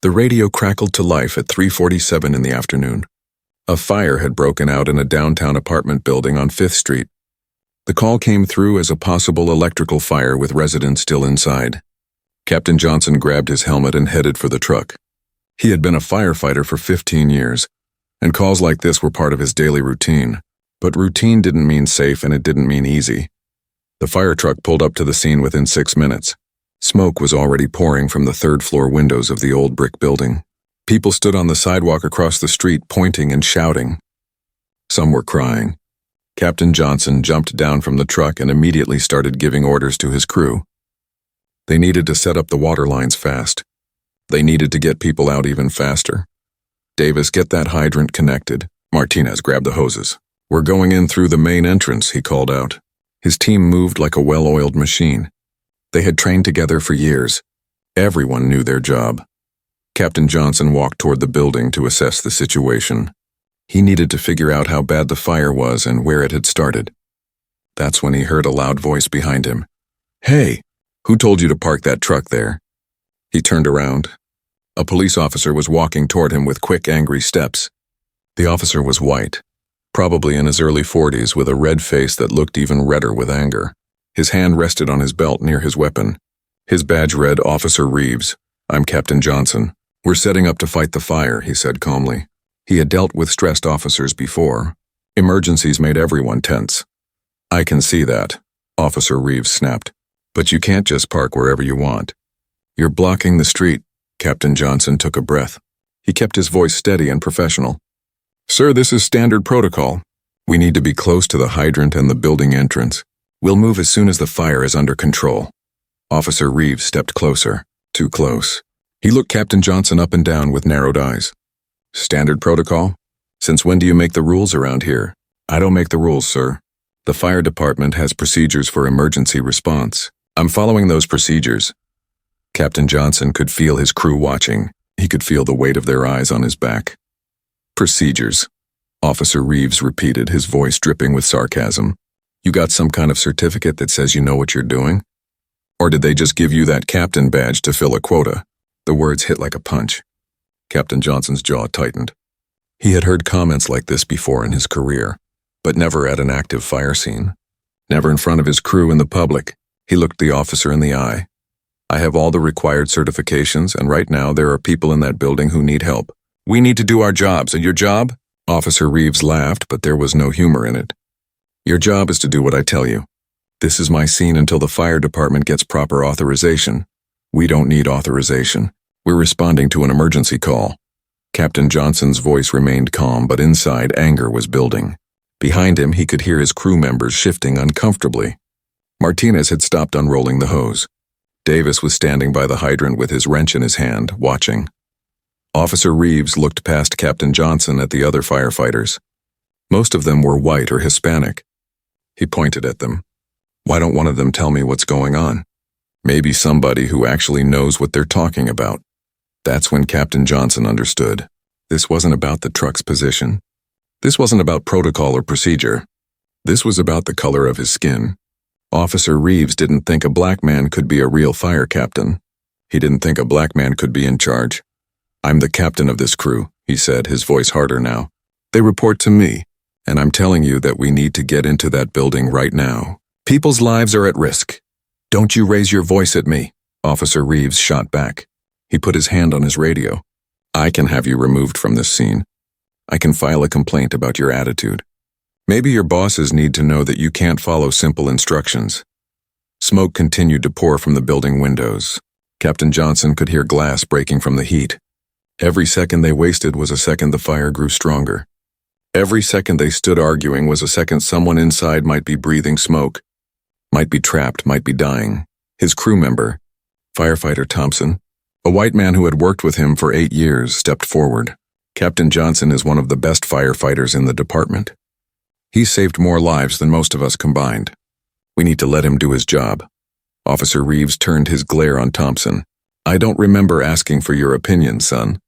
The radio crackled to life at 3:47 in the afternoon. A fire had broken out in a downtown apartment building on 5th Street. The call came through as a possible electrical fire with residents still inside. Captain Johnson grabbed his helmet and headed for the truck. He had been a firefighter for 15 years, and calls like this were part of his daily routine. But routine didn't mean safe and it didn't mean easy. The fire truck pulled up to the scene within 6 minutes. Smoke was already pouring from the third-floor windows of the old brick building. People stood on the sidewalk across the street pointing and shouting. Some were crying. Captain Johnson jumped down from the truck and immediately started giving orders to his crew. They needed to set up the water lines fast. They needed to get people out even faster. Davis, get that hydrant connected. Martinez, grabbed the hoses. We're going in through the main entrance, he called out. His team moved like a well-oiled machine. They had trained together for years. Everyone knew their job. Captain Johnson walked toward the building to assess the situation. He needed to figure out how bad the fire was and where it had started. That's when he heard a loud voice behind him. "Hey, who told you to park that truck there?" He turned around. A police officer was walking toward him with quick, angry steps. The officer was white, probably in his early 40s, with a red face that looked even redder with anger. His hand rested on his belt near his weapon. His badge read, "Officer Reeves, I'm Captain Johnson. We're setting up to fight the fire," he said calmly. He had dealt with stressed officers before. Emergencies made everyone tense. "I can see that," Officer Reeves snapped. "But you can't just park wherever you want. You're blocking the street." Captain Johnson took a breath. He kept his voice steady and professional. "Sir, this is standard protocol. We need to be close to the hydrant and the building entrance. We'll move as soon as the fire is under control." Officer Reeves stepped closer, too close. He looked Captain Johnson up and down with narrowed eyes. "Standard protocol? Since when do you make the rules around here?" "I don't make the rules, sir. The fire department has procedures for emergency response. I'm following those procedures." Captain Johnson could feel his crew watching. He could feel the weight of their eyes on his back. "Procedures," Officer Reeves repeated, his voice dripping with sarcasm. "You got some kind of certificate that says you know what you're doing? Or did they just give you that captain badge to fill a quota?" The words hit like a punch. Captain Johnson's jaw tightened. He had heard comments like this before in his career, but never at an active fire scene. Never in front of his crew in the public. He looked the officer in the eye. "I have all the required certifications, and right now there are people in that building who need help. We need to do our jobs, and your job?" Officer Reeves laughed, but there was no humor in it. "Your job is to do what I tell you. This is my scene until the fire department gets proper authorization. We don't need authorization. We're responding to an emergency call." Captain Johnson's voice remained calm, but inside anger was building. Behind him, he could hear his crew members shifting uncomfortably. Martinez had stopped unrolling the hose. Davis was standing by the hydrant with his wrench in his hand, watching. Officer Reeves looked past Captain Johnson at the other firefighters. Most of them were white or Hispanic. He pointed at them. "Why don't one of them tell me what's going on? Maybe somebody who actually knows what they're talking about." That's when Captain Johnson understood. This wasn't about the truck's position. This wasn't about protocol or procedure. This was about the color of his skin. Officer Reeves didn't think a black man could be a real fire captain. He didn't think a black man could be in charge. "I'm the captain of this crew," he said, his voice harder now. "They report to me, and I'm telling you that we need to get into that building right now. People's lives are at risk. Don't you raise your voice at me," Officer Reeves shot back. He put his hand on his radio. "I can have you removed from this scene. I can file a complaint about your attitude. Maybe your bosses need to know that you can't follow simple instructions." Smoke continued to pour from the building windows. Captain Johnson could hear glass breaking from the heat. Every second they wasted was a second the fire grew stronger. Every second they stood arguing was a second someone inside might be breathing smoke, might be trapped, might be dying. His crew member, Firefighter Thompson, a white man who had worked with him for 8 years, stepped forward. "Captain Johnson is one of the best firefighters in the department. He's saved more lives than most of us combined. We need to let him do his job." Officer Reeves turned his glare on Thompson. "I don't remember asking for your opinion, son.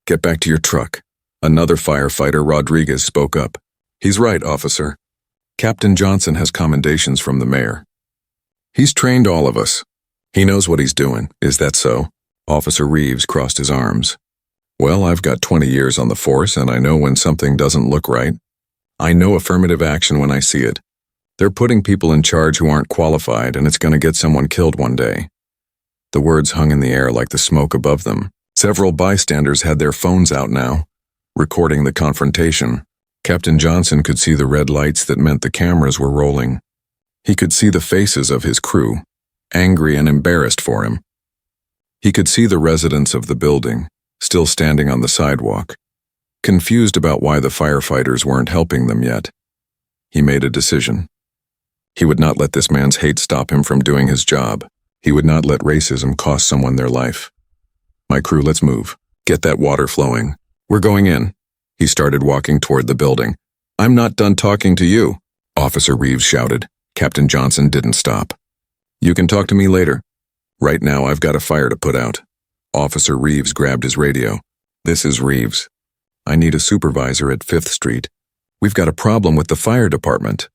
Get back to your truck." Another firefighter, Rodriguez, spoke up. "He's right, officer. Captain Johnson has commendations from the mayor. He's trained all of us. He knows what he's doing. Is that so?" Officer Reeves crossed his arms. Well, I've got 20 years on the force, and I know when something doesn't look right. I know affirmative action when I see it. They're putting people in charge who aren't qualified, and it's going to get someone killed one day. The words hung in the air like the smoke above them. Several bystanders had their phones out now, recording the confrontation. Captain Johnson could see the red lights that meant the cameras were rolling. He could see the faces of his crew, angry and embarrassed for him. He could see the residents of the building, still standing on the sidewalk, confused about why the firefighters weren't helping them yet. He made a decision. He would not let this man's hate stop him from doing his job. He would not let racism cost someone their life. My crew, let's move. Get that water flowing. We're going in. He started walking toward the building. I'm not done talking to you, Officer Reeves shouted. Captain Johnson didn't stop. You can talk to me later. Right now I've got a fire to put out. Officer Reeves grabbed his radio. This is Reeves. I need a supervisor at 5th Street. We've got a problem with the fire department.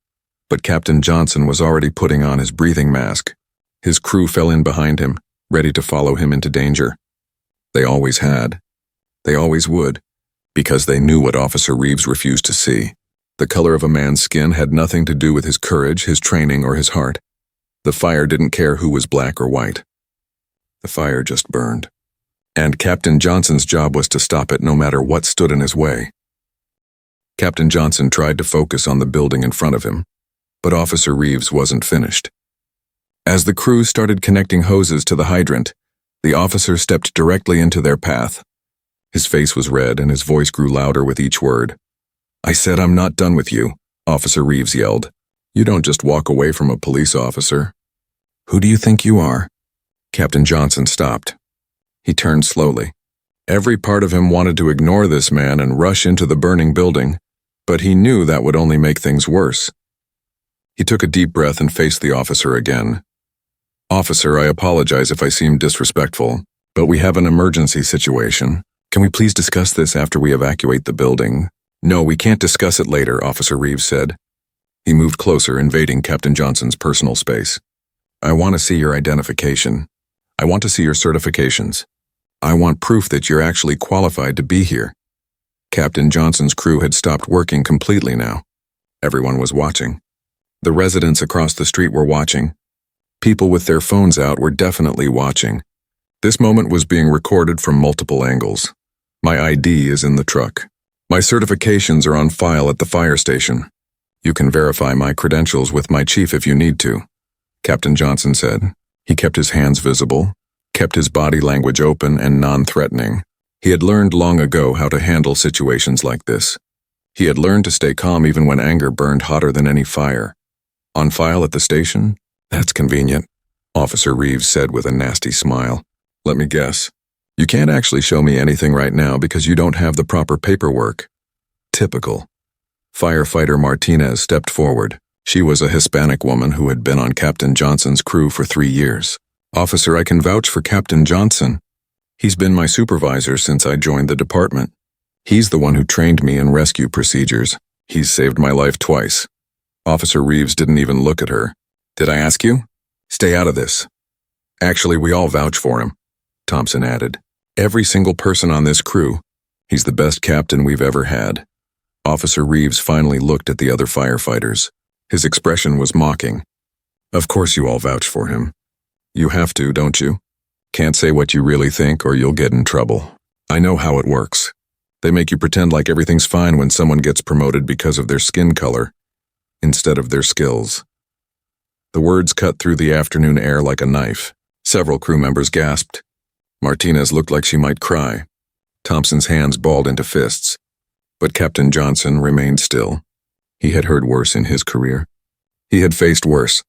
But Captain Johnson was already putting on his breathing mask. His crew fell in behind him, ready to follow him into danger. They always had. They always would, because they knew what Officer Reeves refused to see. The color of a man's skin had nothing to do with his courage, his training, or his heart. The fire didn't care who was black or white. The fire just burned. And Captain Johnson's job was to stop it no matter what stood in his way. Captain Johnson tried to focus on the building in front of him, but Officer Reeves wasn't finished. As the crew started connecting hoses to the hydrant, the officer stepped directly into their path. His face was red and his voice grew louder with each word. I said I'm not done with you, Officer Reeves yelled. You don't just walk away from a police officer. Who do you think you are? Captain Johnson stopped. He turned slowly. Every part of him wanted to ignore this man and rush into the burning building, but he knew that would only make things worse. He took a deep breath and faced the officer again. Officer, I apologize if I seem disrespectful, but we have an emergency situation. Can we please discuss this after we evacuate the building? No, we can't discuss it later, Officer Reeves said. He moved closer, invading Captain Johnson's personal space. I want to see your identification. I want to see your certifications. I want proof that you're actually qualified to be here. Captain Johnson's crew had stopped working completely now. Everyone was watching. The residents across the street were watching. People with their phones out were definitely watching. This moment was being recorded from multiple angles. My ID is in the truck. My certifications are on file at the fire station. You can verify my credentials with my chief if you need to, Captain Johnson said. He kept his hands visible, kept his body language open and non-threatening. He had learned long ago how to handle situations like this. He had learned to stay calm even when anger burned hotter than any fire. On file at the station? That's convenient, Officer Reeves said with a nasty smile. Let me guess. You can't actually show me anything right now because you don't have the proper paperwork. Typical. Firefighter Martinez stepped forward. She was a Hispanic woman who had been on Captain Johnson's crew for 3 years. Officer, I can vouch for Captain Johnson. He's been my supervisor since I joined the department. He's the one who trained me in rescue procedures. He's saved my life twice. Officer Reeves didn't even look at her. Did I ask you? Stay out of this. Actually, we all vouch for him, Thompson added. Every single person on this crew. He's the best captain we've ever had. Officer Reeves finally looked at the other firefighters. His expression was mocking. Of course you all vouch for him. You have to, don't you? Can't say what you really think or you'll get in trouble. I know how it works. They make you pretend like everything's fine when someone gets promoted because of their skin color, instead of their skills. The words cut through the afternoon air like a knife. Several crew members gasped. Martinez looked like she might cry. Thompson's hands balled into fists. But Captain Johnson remained still. He had heard worse in his career. He had faced worse,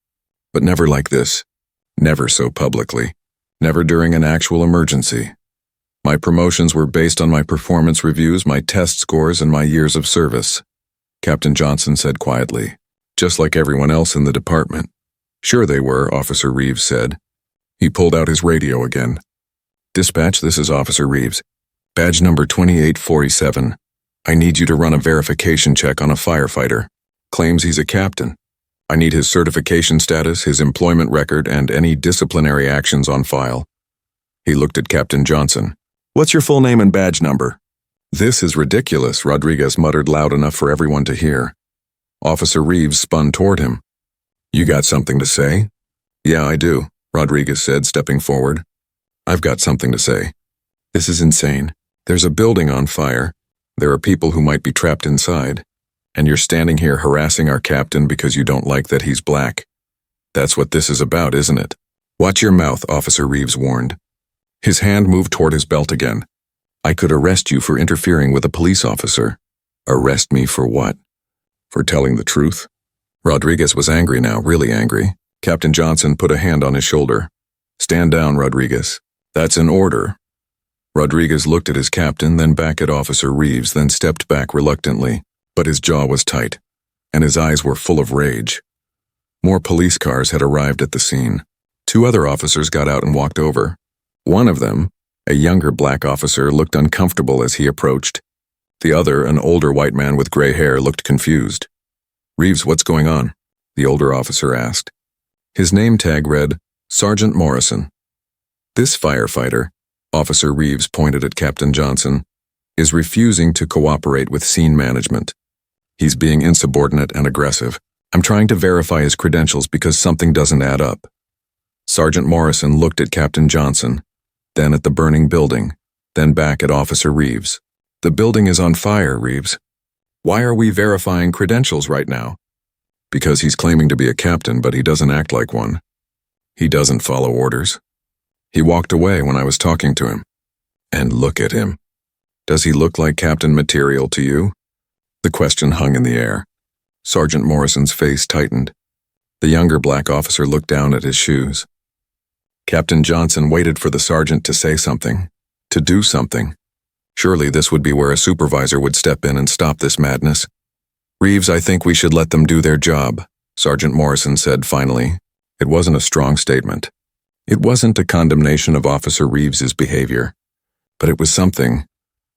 but never like this. Never so publicly. Never during an actual emergency. My promotions were based on my performance reviews, my test scores, and my years of service, Captain Johnson said quietly, just like everyone else in the department. Sure they were, Officer Reeves said. He pulled out his radio again. Dispatch, this is Officer Reeves. Badge number 2847. I need you to run a verification check on a firefighter. Claims he's a captain. I need his certification status, his employment record, and any disciplinary actions on file. He looked at Captain Johnson. "What's your full name and badge number?" "This is ridiculous," Rodriguez muttered loud enough for everyone to hear. Officer Reeves spun toward him. "You got something to say?" "Yeah, I do," Rodriguez said, stepping forward. "I've got something to say. This is insane. There's a building on fire. There are people who might be trapped inside. And you're standing here harassing our captain because you don't like that he's black. That's what this is about, isn't it?" "Watch your mouth," Officer Reeves warned. His hand moved toward his belt again. "I could arrest you for interfering with a police officer." "Arrest me for what?" "For telling the truth." Rodriguez was angry now, really angry. Captain Johnson put a hand on his shoulder. "Stand down, Rodriguez. That's an order." Rodriguez looked at his captain, then back at Officer Reeves, then stepped back reluctantly, but his jaw was tight, and his eyes were full of rage. More police cars had arrived at the scene. 2 other officers got out and walked over. One of them, a younger black officer, looked uncomfortable as he approached. The other, an older white man with gray hair, looked confused. "Reeves, what's going on?" the older officer asked. His name tag read, Sergeant Morrison. "This firefighter," Officer Reeves pointed at Captain Johnson, "is refusing to cooperate with scene management. He's being insubordinate and aggressive. I'm trying to verify his credentials because something doesn't add up." Sergeant Morrison looked at Captain Johnson, then at the burning building, then back at Officer Reeves. "The building is on fire, Reeves. Why are we verifying credentials right now?" "Because he's claiming to be a captain, but he doesn't act like one. He doesn't follow orders. He walked away when I was talking to him. And look at him. Does he look like captain material to you?" The question hung in the air. Sergeant Morrison's face tightened. The younger black officer looked down at his shoes. Captain Johnson waited for the sergeant to say something, to do something. Surely this would be where a supervisor would step in and stop this madness. "Reeves, I think we should let them do their job," Sergeant Morrison said finally. It wasn't a strong statement. It wasn't a condemnation of Officer Reeves's behavior. But it was something.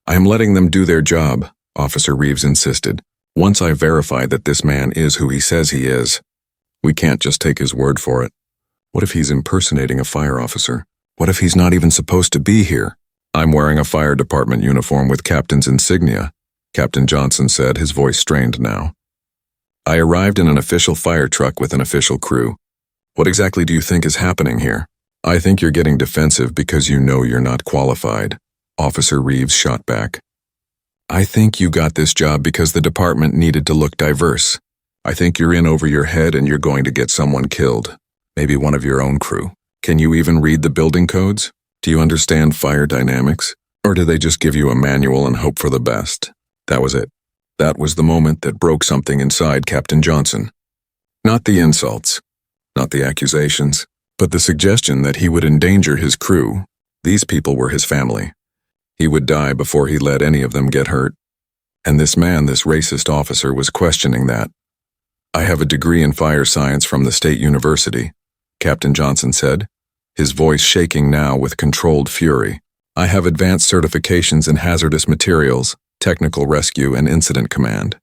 "I am letting them do their job," Officer Reeves insisted. "Once I verify that this man is who he says he is. We can't just take his word for it. What if he's impersonating a fire officer? What if he's not even supposed to be here?" "I'm wearing a fire department uniform with captain's insignia," Captain Johnson said, his voice strained now. "I arrived in an official fire truck with an official crew. What exactly do you think is happening here?" "I think you're getting defensive because you know you're not qualified," Officer Reeves shot back. "I think you got this job because the department needed to look diverse. I think you're in over your head and you're going to get someone killed. Maybe one of your own crew. Can you even read the building codes? Do you understand fire dynamics? Or do they just give you a manual and hope for the best?" That was it. That was the moment that broke something inside Captain Johnson. Not the insults, not the accusations, but the suggestion that he would endanger his crew. These people were his family. He would die before he let any of them get hurt. And this man, this racist officer, was questioning that. "I have a degree in fire science from the State University," Captain Johnson said, his voice shaking now with controlled fury. "I have advanced certifications in hazardous materials, technical rescue, and incident command.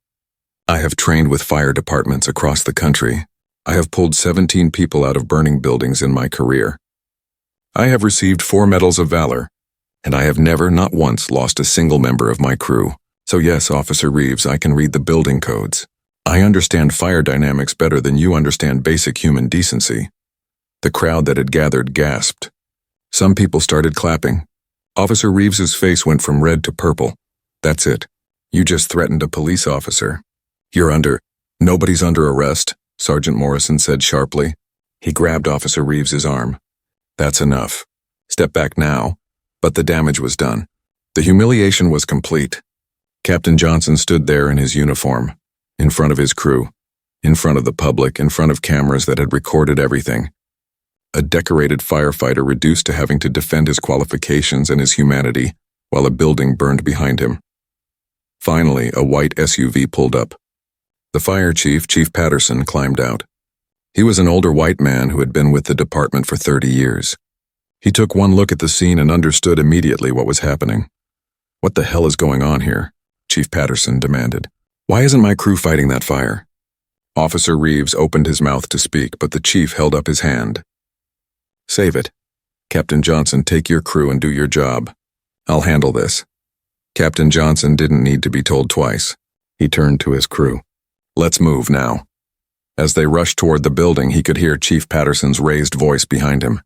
I have trained with fire departments across the country. I have pulled 17 people out of burning buildings in my career. I have received 4 medals of valor, and I have never, not once, lost a single member of my crew. So yes, Officer Reeves, I can read the building codes. I understand fire dynamics better than you understand basic human decency." The crowd that had gathered gasped. Some people started clapping. Officer Reeves's face went from red to purple. "That's it. You just threatened a police officer. Nobody's under arrest," Sergeant Morrison said sharply. He grabbed Officer Reeves's arm. "That's enough. Step back now." But the damage was done. The humiliation was complete. Captain Johnson stood there in his uniform, in front of his crew, in front of the public, in front of cameras that had recorded everything. A decorated firefighter reduced to having to defend his qualifications and his humanity while a building burned behind him. Finally, a white SUV pulled up. The fire chief, Chief Patterson, climbed out. He was an older white man who had been with the department for 30 years. He took one look at the scene and understood immediately what was happening. "What the hell is going on here?" Chief Patterson demanded. "Why isn't my crew fighting that fire?" Officer Reeves opened his mouth to speak, but the chief held up his hand. "Save it. Captain Johnson, take your crew and do your job. I'll handle this. Captain Johnson didn't need to be told twice. He turned to his crew. Let's move now. As they rushed toward the building, he could hear Chief Patterson's raised voice behind him.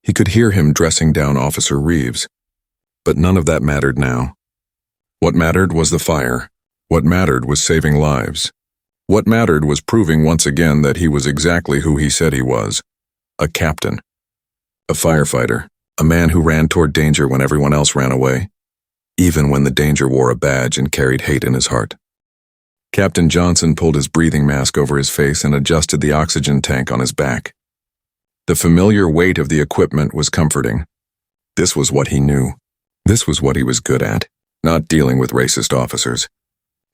He could hear him dressing down Officer Reeves. But none of that mattered now. What mattered was the fire. What mattered was saving lives. What mattered was proving once again that he was exactly who he said he was. A captain. A firefighter. A man who ran toward danger when everyone else ran away. Even when the danger wore a badge and carried hate in his heart. Captain Johnson pulled his breathing mask over his face and adjusted the oxygen tank on his back. The familiar weight of the equipment was comforting. This was what he knew. This was what he was good at. Not dealing with racist officers.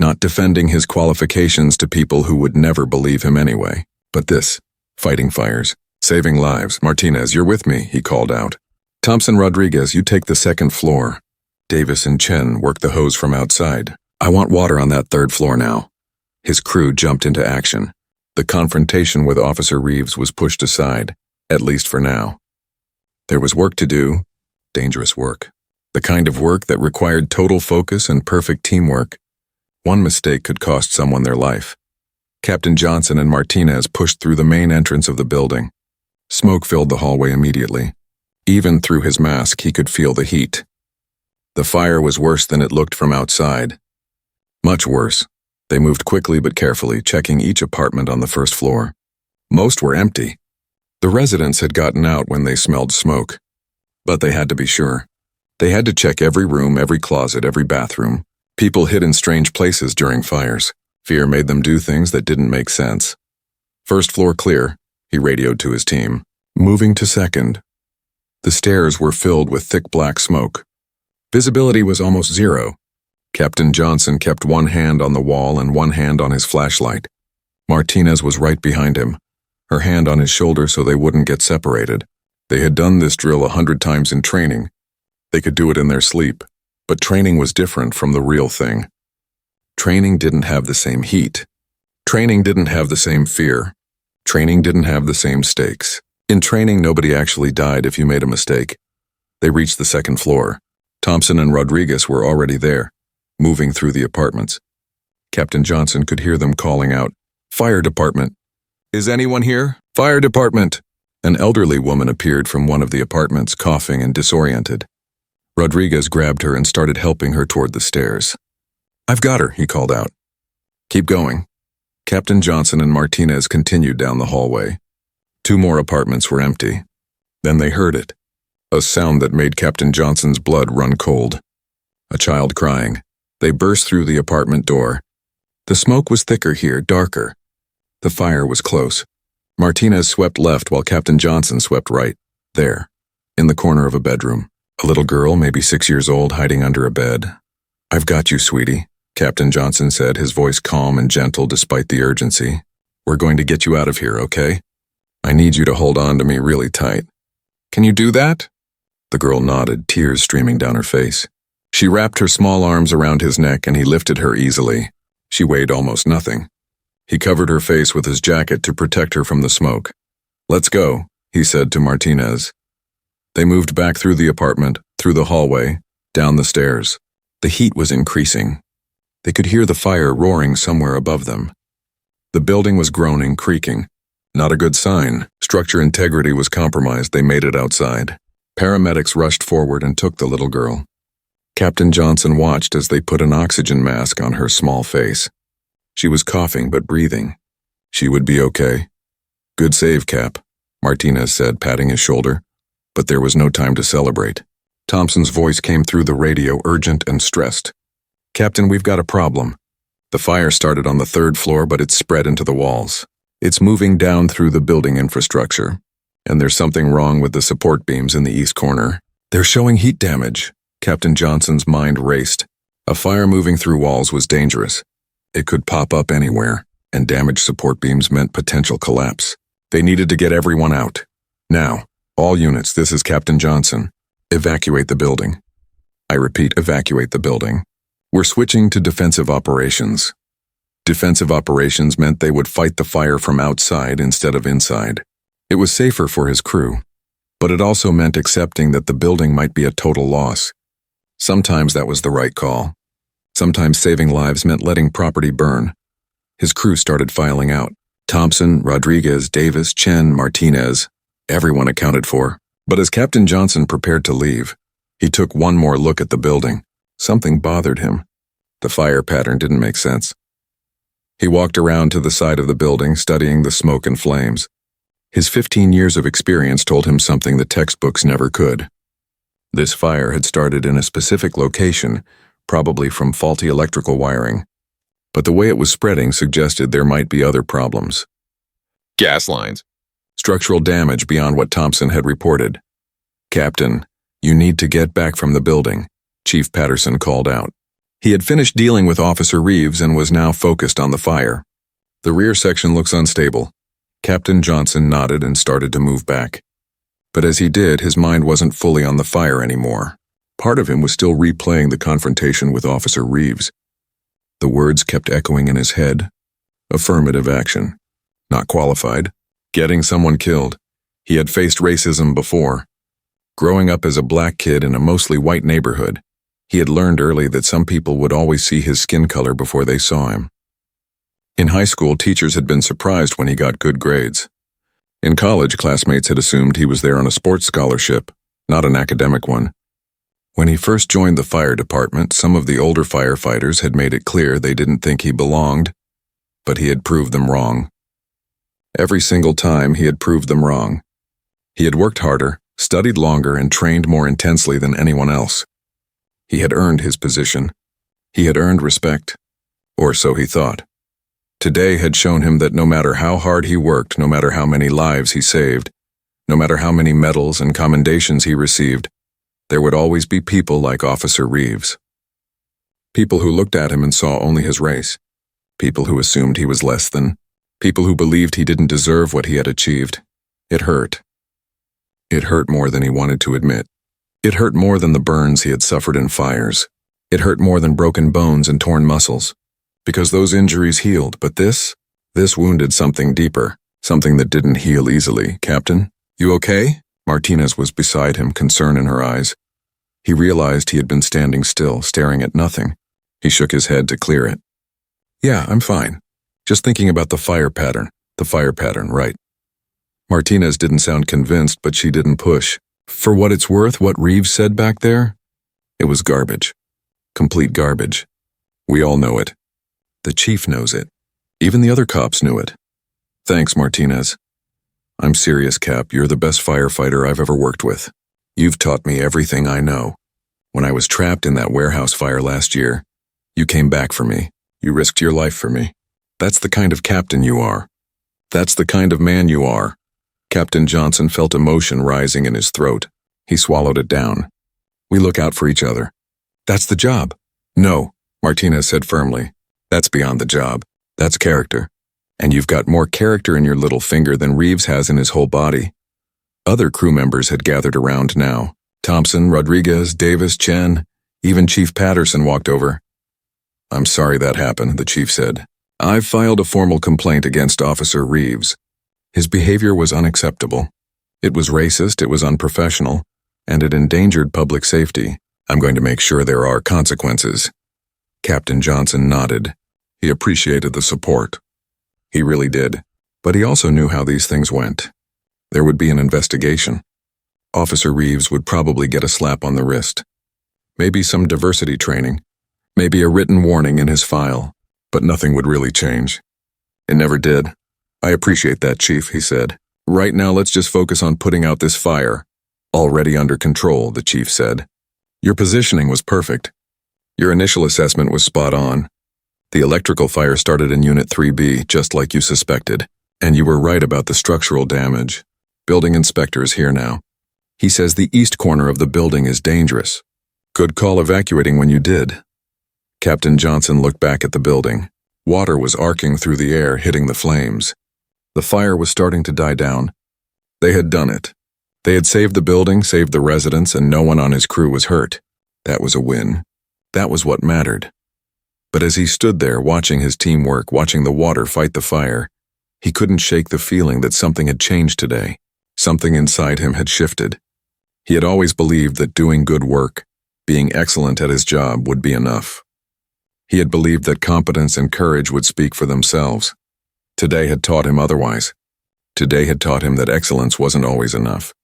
Not defending his qualifications to people who would never believe him anyway. But this, fighting fires, saving lives. Martinez, you're with me, he called out. Thompson, Rodriguez, you take the second floor. Davis and Chen work the hose from outside. I want water on that third floor now. His crew jumped into action. The confrontation with Officer Reeves was pushed aside, at least for now. There was work to do, dangerous work. The kind of work that required total focus and perfect teamwork. One mistake could cost someone their life. Captain Johnson and Martinez pushed through the main entrance of the building. Smoke filled the hallway immediately. Even through his mask, he could feel the heat. The fire was worse than it looked from outside. Much worse. They moved quickly but carefully, checking each apartment on the first floor. Most were empty. The residents had gotten out when they smelled smoke. But they had to be sure. They had to check every room, every closet, every bathroom. People hid in strange places during fires. Fear made them do things that didn't make sense. First floor clear, he radioed to his team. Moving to second. The stairs were filled with thick black smoke. Visibility was almost zero. Captain Johnson kept one hand on the wall and one hand on his flashlight. Martinez was right behind him, her hand on his shoulder so they wouldn't get separated. They had done this drill 100 times in training. They could do it in their sleep, but training was different from the real thing. Training didn't have the same heat. Training didn't have the same fear. Training didn't have the same stakes. In training, nobody actually died if you made a mistake. They reached the second floor. Thompson and Rodriguez were already there, moving through the apartments. Captain Johnson could hear them calling out, "Fire department! Is anyone here? Fire department!" An elderly woman appeared from one of the apartments, coughing and disoriented. Rodriguez grabbed her and started helping her toward the stairs. "I've got her," he called out. "Keep going." Captain Johnson and Martinez continued down the hallway. 2 more apartments were empty. Then they heard it. A sound that made Captain Johnson's blood run cold. A child crying. They burst through the apartment door. The smoke was thicker here, darker. The fire was close. Martinez swept left while Captain Johnson swept right. There, in the corner of a bedroom. A little girl, maybe 6 years old, hiding under a bed. "I've got you, sweetie," Captain Johnson said, his voice calm and gentle despite the urgency. "We're going to get you out of here, okay? I need you to hold on to me really tight." "Can you do that?" The girl nodded, tears streaming down her face. She wrapped her small arms around his neck and he lifted her easily. She weighed almost nothing. He covered her face with his jacket to protect her from the smoke. "Let's go," he said to Martinez. They moved back through the apartment, through the hallway, down the stairs. The heat was increasing. They could hear the fire roaring somewhere above them. The building was groaning, creaking. Not a good sign. Structure integrity was compromised. They made it outside. Paramedics rushed forward and took the little girl. Captain Johnson watched as they put an oxygen mask on her small face. She was coughing but breathing. She would be okay. "Good save, Cap," Martinez said, patting his shoulder. But there was no time to celebrate. Thompson's voice came through the radio, urgent and stressed. "Captain, we've got a problem. The fire started on the 3rd floor, but it's spread into the walls. It's moving down through the building infrastructure. And there's something wrong with the support beams in the east corner. They're showing heat damage." Captain Johnson's mind raced. A fire moving through walls was dangerous. It could pop up anywhere, and damaged support beams meant potential collapse. They needed to get everyone out. "Now, all units, this is Captain Johnson. Evacuate the building. I repeat, evacuate the building. We're switching to defensive operations." Defensive operations meant they would fight the fire from outside instead of inside. It was safer for his crew. But it also meant accepting that the building might be a total loss. Sometimes that was the right call. Sometimes saving lives meant letting property burn. His crew started filing out. Thompson, Rodriguez, Davis, Chen, Martinez, everyone accounted for. But as Captain Johnson prepared to leave, he took one more look at the building. Something bothered him. The fire pattern didn't make sense. He walked around to the side of the building, studying the smoke and flames. His 15 years of experience told him something the textbooks never could. This fire had started in a specific location, probably from faulty electrical wiring. But the way it was spreading suggested there might be other problems. Gas lines. Structural damage beyond what Thompson had reported. "Captain, you need to get back from the building," Chief Patterson called out. He had finished dealing with Officer Reeves and was now focused on the fire. "The rear section looks unstable." Captain Johnson nodded and started to move back. But as he did, his mind wasn't fully on the fire anymore. Part of him was still replaying the confrontation with Officer Reeves. The words kept echoing in his head. Affirmative action. Not qualified. Getting someone killed. He had faced racism before. Growing up as a black kid in a mostly white neighborhood, he had learned early that some people would always see his skin color before they saw him. In high school, teachers had been surprised when he got good grades. In college, classmates had assumed he was there on a sports scholarship, not an academic one. When he first joined the fire department, some of the older firefighters had made it clear they didn't think he belonged, but he had proved them wrong. Every single time, he had proved them wrong. He had worked harder, studied longer, and trained more intensely than anyone else. He had earned his position. He had earned respect. Or so he thought. Today had shown him that no matter how hard he worked, no matter how many lives he saved, no matter how many medals and commendations he received, there would always be people like Officer Reeves. People who looked at him and saw only his race. People who assumed he was less than. People who believed he didn't deserve what he had achieved. It hurt. It hurt more than he wanted to admit. It hurt more than the burns he had suffered in fires. It hurt more than broken bones and torn muscles. Because those injuries healed, but this wounded something deeper, something that didn't heal easily. "Captain, you okay?" Martinez was beside him, concern in her eyes. He realized he had been standing still, staring at nothing. He shook his head to clear it. "Yeah, I'm fine. Just thinking about the fire pattern. The fire pattern, right." Martinez didn't sound convinced, but she didn't push. For what it's worth, what Reeves said back there? It was garbage. Complete garbage. We all know it. The chief knows it. Even the other cops knew it. "Thanks, Martinez. I'm serious, Cap. You're the best firefighter I've ever worked with. You've taught me everything I know. When I was trapped in that warehouse fire last year, you came back for me. You risked your life for me. That's the kind of captain you are. That's the kind of man you are." Captain Johnson felt emotion rising in his throat. He swallowed it down. "We look out for each other. That's the job." "No," Martinez said firmly. "That's beyond the job. That's character. And you've got more character in your little finger than Reeves has in his whole body." Other crew members had gathered around now. Thompson, Rodriguez, Davis, Chen, even Chief Patterson walked over. "I'm sorry that happened," the chief said. "I've filed a formal complaint against Officer Reeves. His behavior was unacceptable. It was racist, it was unprofessional, and it endangered public safety. I'm going to make sure there are consequences." Captain Johnson nodded. He appreciated the support. He really did. But he also knew how these things went. There would be an investigation. Officer Reeves would probably get a slap on the wrist. Maybe some diversity training. Maybe a written warning in his file. But nothing would really change. It never did. "I appreciate that, Chief," he said. "Right now, let's just focus on putting out this fire." "Already under control," the chief said. "Your positioning was perfect. Your initial assessment was spot on. The electrical fire started in Unit 3B, just like you suspected. And you were right about the structural damage. Building inspector is here now. He says the east corner of the building is dangerous. Good call evacuating when you did." Captain Johnson looked back at the building. Water was arcing through the air, hitting the flames. The fire was starting to die down. They had done it. They had saved the building, saved the residents, and no one on his crew was hurt. That was a win. That was what mattered. But as he stood there, watching his team work, watching the water fight the fire, he couldn't shake the feeling that something had changed today. Something inside him had shifted. He had always believed that doing good work, being excellent at his job, would be enough. He had believed that competence and courage would speak for themselves. Today had taught him otherwise. Today had taught him that excellence wasn't always enough.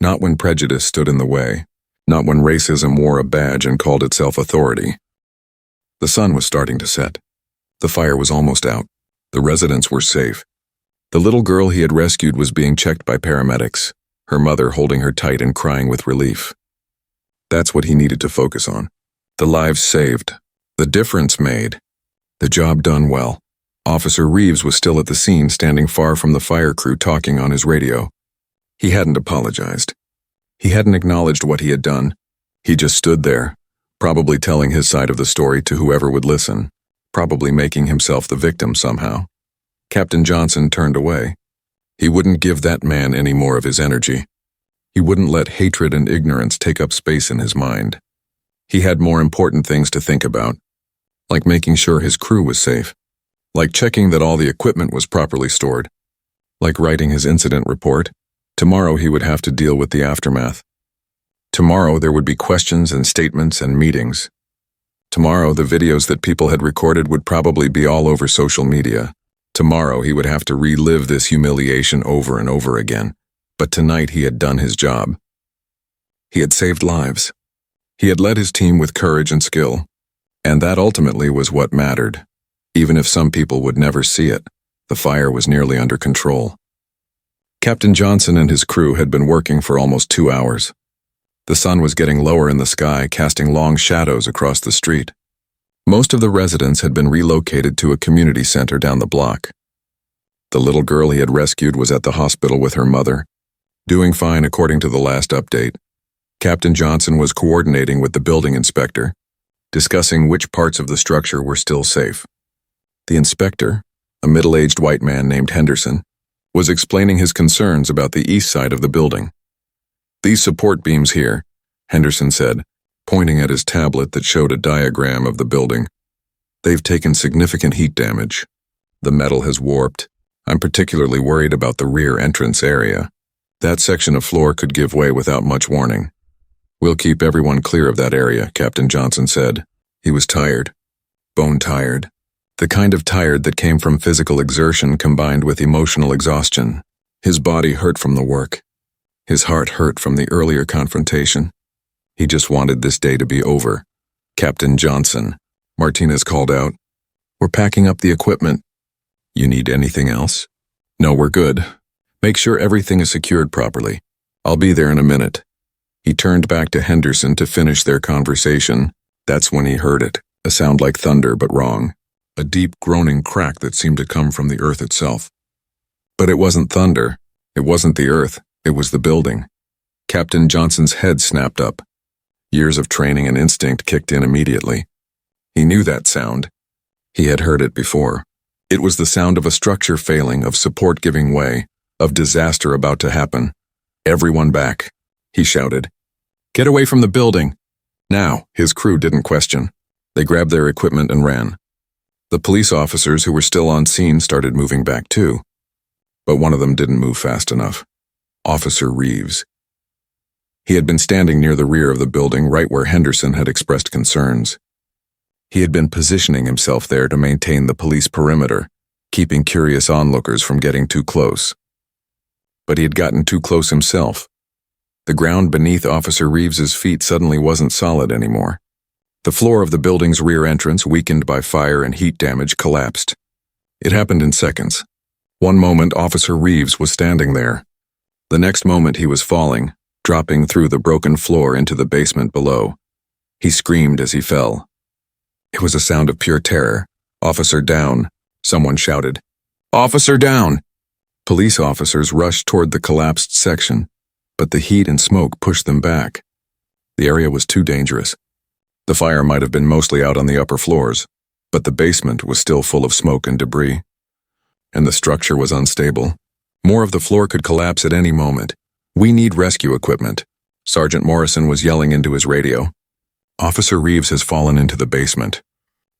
Not when prejudice stood in the way. Not when racism wore a badge and called itself authority. The sun was starting to set. The fire was almost out. The residents were safe. The little girl he had rescued was being checked by paramedics, her mother holding her tight and crying with relief. That's what he needed to focus on. The lives saved. The difference made. The job done well. Officer Reeves was still at the scene, standing far from the fire crew, talking on his radio. He hadn't apologized. He hadn't acknowledged what he had done. He just stood there, probably telling his side of the story to whoever would listen, probably making himself the victim somehow. Captain Johnson turned away. He wouldn't give that man any more of his energy. He wouldn't let hatred and ignorance take up space in his mind. He had more important things to think about, like making sure his crew was safe, like checking that all the equipment was properly stored, like writing his incident report. Tomorrow he would have to deal with the aftermath. Tomorrow there would be questions and statements and meetings. Tomorrow the videos that people had recorded would probably be all over social media. Tomorrow he would have to relive this humiliation over and over again. But tonight he had done his job. He had saved lives. He had led his team with courage and skill. And that ultimately was what mattered. Even if some people would never see it, the fire was nearly under control. Captain Johnson and his crew had been working for almost 2 hours. The sun was getting lower in the sky, casting long shadows across the street. Most of the residents had been relocated to a community center down the block. The little girl he had rescued was at the hospital with her mother, doing fine according to the last update. Captain Johnson was coordinating with the building inspector, discussing which parts of the structure were still safe. The inspector, a middle-aged white man named Henderson, was explaining his concerns about the east side of the building. "These support beams here," Henderson said, pointing at his tablet that showed a diagram of the building. "They've taken significant heat damage. The metal has warped. I'm particularly worried about the rear entrance area. That section of floor could give way without much warning." "We'll keep everyone clear of that area," Captain Johnson said. He was tired. Bone-tired. The kind of tired that came from physical exertion combined with emotional exhaustion. His body hurt from the work. His heart hurt from the earlier confrontation. He just wanted this day to be over. "Captain Johnson," Martinez called out. "We're packing up the equipment. You need anything else?" "No, we're good. Make sure everything is secured properly. I'll be there in a minute." He turned back to Henderson to finish their conversation. That's when he heard it, a sound like thunder but wrong. A deep groaning crack that seemed to come from the earth itself. But it wasn't thunder. It wasn't the earth. It was the building. Captain Johnson's head snapped up. Years of training and instinct kicked in immediately. He knew that sound. He had heard it before. It was the sound of a structure failing, of support giving way, of disaster about to happen. "Everyone back," he shouted. "Get away from the building." Now, his crew didn't question. They grabbed their equipment and ran. The police officers who were still on scene started moving back too. But one of them didn't move fast enough. Officer Reeves. He had been standing near the rear of the building, right where Henderson had expressed concerns. He had been positioning himself there to maintain the police perimeter, keeping curious onlookers from getting too close. But he had gotten too close himself. The ground beneath Officer Reeves's feet suddenly wasn't solid anymore. The floor of the building's rear entrance, weakened by fire and heat damage, collapsed. It happened in seconds. One moment, Officer Reeves was standing there. The next moment, he was falling, dropping through the broken floor into the basement below. He screamed as he fell. It was a sound of pure terror. "Officer down," someone shouted. "Officer down!" Police officers rushed toward the collapsed section, but the heat and smoke pushed them back. The area was too dangerous. The fire might have been mostly out on the upper floors, but the basement was still full of smoke and debris. And the structure was unstable. More of the floor could collapse at any moment. "We need rescue equipment," Sergeant Morrison was yelling into his radio. "Officer Reeves has fallen into the basement.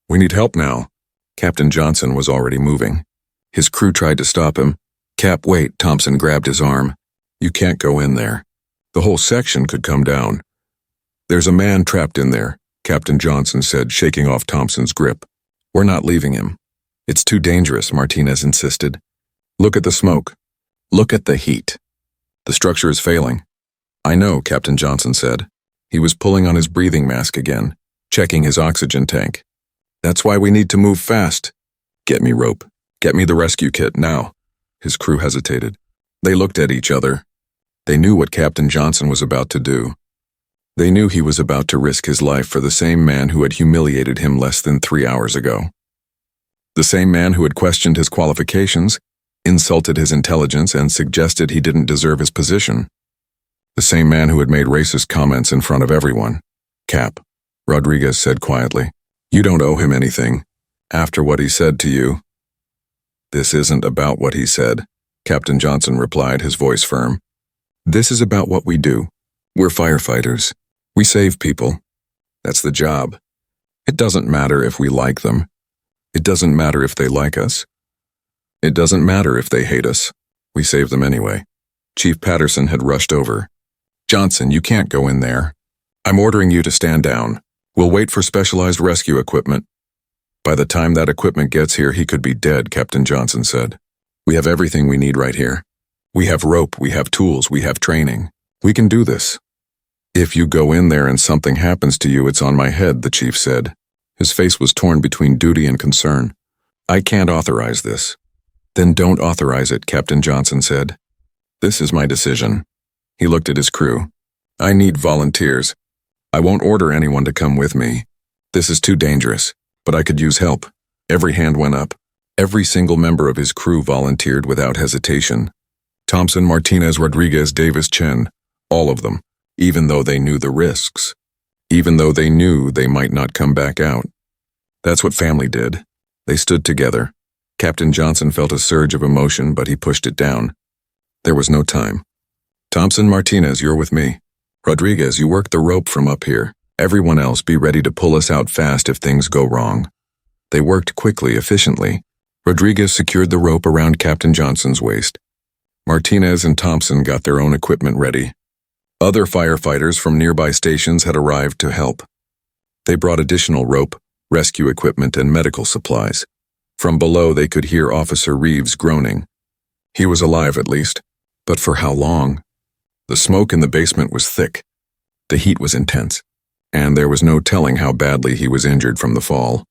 We need help now." Captain Johnson was already moving. His crew tried to stop him. "Cap, wait," Thompson grabbed his arm. You can't go in there. The whole section could come down. There's a man trapped in there, Captain Johnson said, shaking off Thompson's grip. We're not leaving him. It's too dangerous, Martinez insisted. Look at the smoke. Look at the heat. The structure is failing. I know, Captain Johnson said. He was pulling on his breathing mask again, checking his oxygen tank. That's why we need to move fast. Get me rope. Get me the rescue kit, now. His crew hesitated. They looked at each other. They knew what Captain Johnson was about to do. They knew he was about to risk his life for the same man who had humiliated him less than 3 hours ago. The same man who had questioned his qualifications, insulted his intelligence, and suggested he didn't deserve his position. The same man who had made racist comments in front of everyone. Cap, Rodriguez said quietly, you don't owe him anything. After what he said to you. This isn't about what he said, Captain Johnson replied, his voice firm. This is about what we do. We're firefighters. We save people. That's the job. It doesn't matter if we like them. It doesn't matter if they like us. It doesn't matter if they hate us. We save them anyway. Chief Patterson had rushed over. Johnson, you can't go in there. I'm ordering you to stand down. We'll wait for specialized rescue equipment. By the time that equipment gets here, he could be dead, Captain Johnson said. We have everything we need right here. We have rope, we have tools, we have training. We can do this. If you go in there and something happens to you, it's on my head, the chief said. His face was torn between duty and concern. I can't authorize this. Then don't authorize it, Captain Johnson said. This is my decision. He looked at his crew. I need volunteers. I won't order anyone to come with me. This is too dangerous, but I could use help. Every hand went up. Every single member of his crew volunteered without hesitation. Thompson, Martinez, Rodriguez, Davis, Chen, all of them, even though they knew the risks. Even though they knew they might not come back out. That's what family did. They stood together. Captain Johnson felt a surge of emotion, but he pushed it down. There was no time. Thompson, Martinez, you're with me. Rodriguez, you work the rope from up here. Everyone else be ready to pull us out fast if things go wrong. They worked quickly, efficiently. Rodriguez secured the rope around Captain Johnson's waist. Martinez and Thompson got their own equipment ready. Other firefighters from nearby stations had arrived to help. They brought additional rope, rescue equipment, and medical supplies. From below, they could hear Officer Reeves groaning. He was alive at least, but for how long? The smoke in the basement was thick. The heat was intense, and there was no telling how badly he was injured from the fall.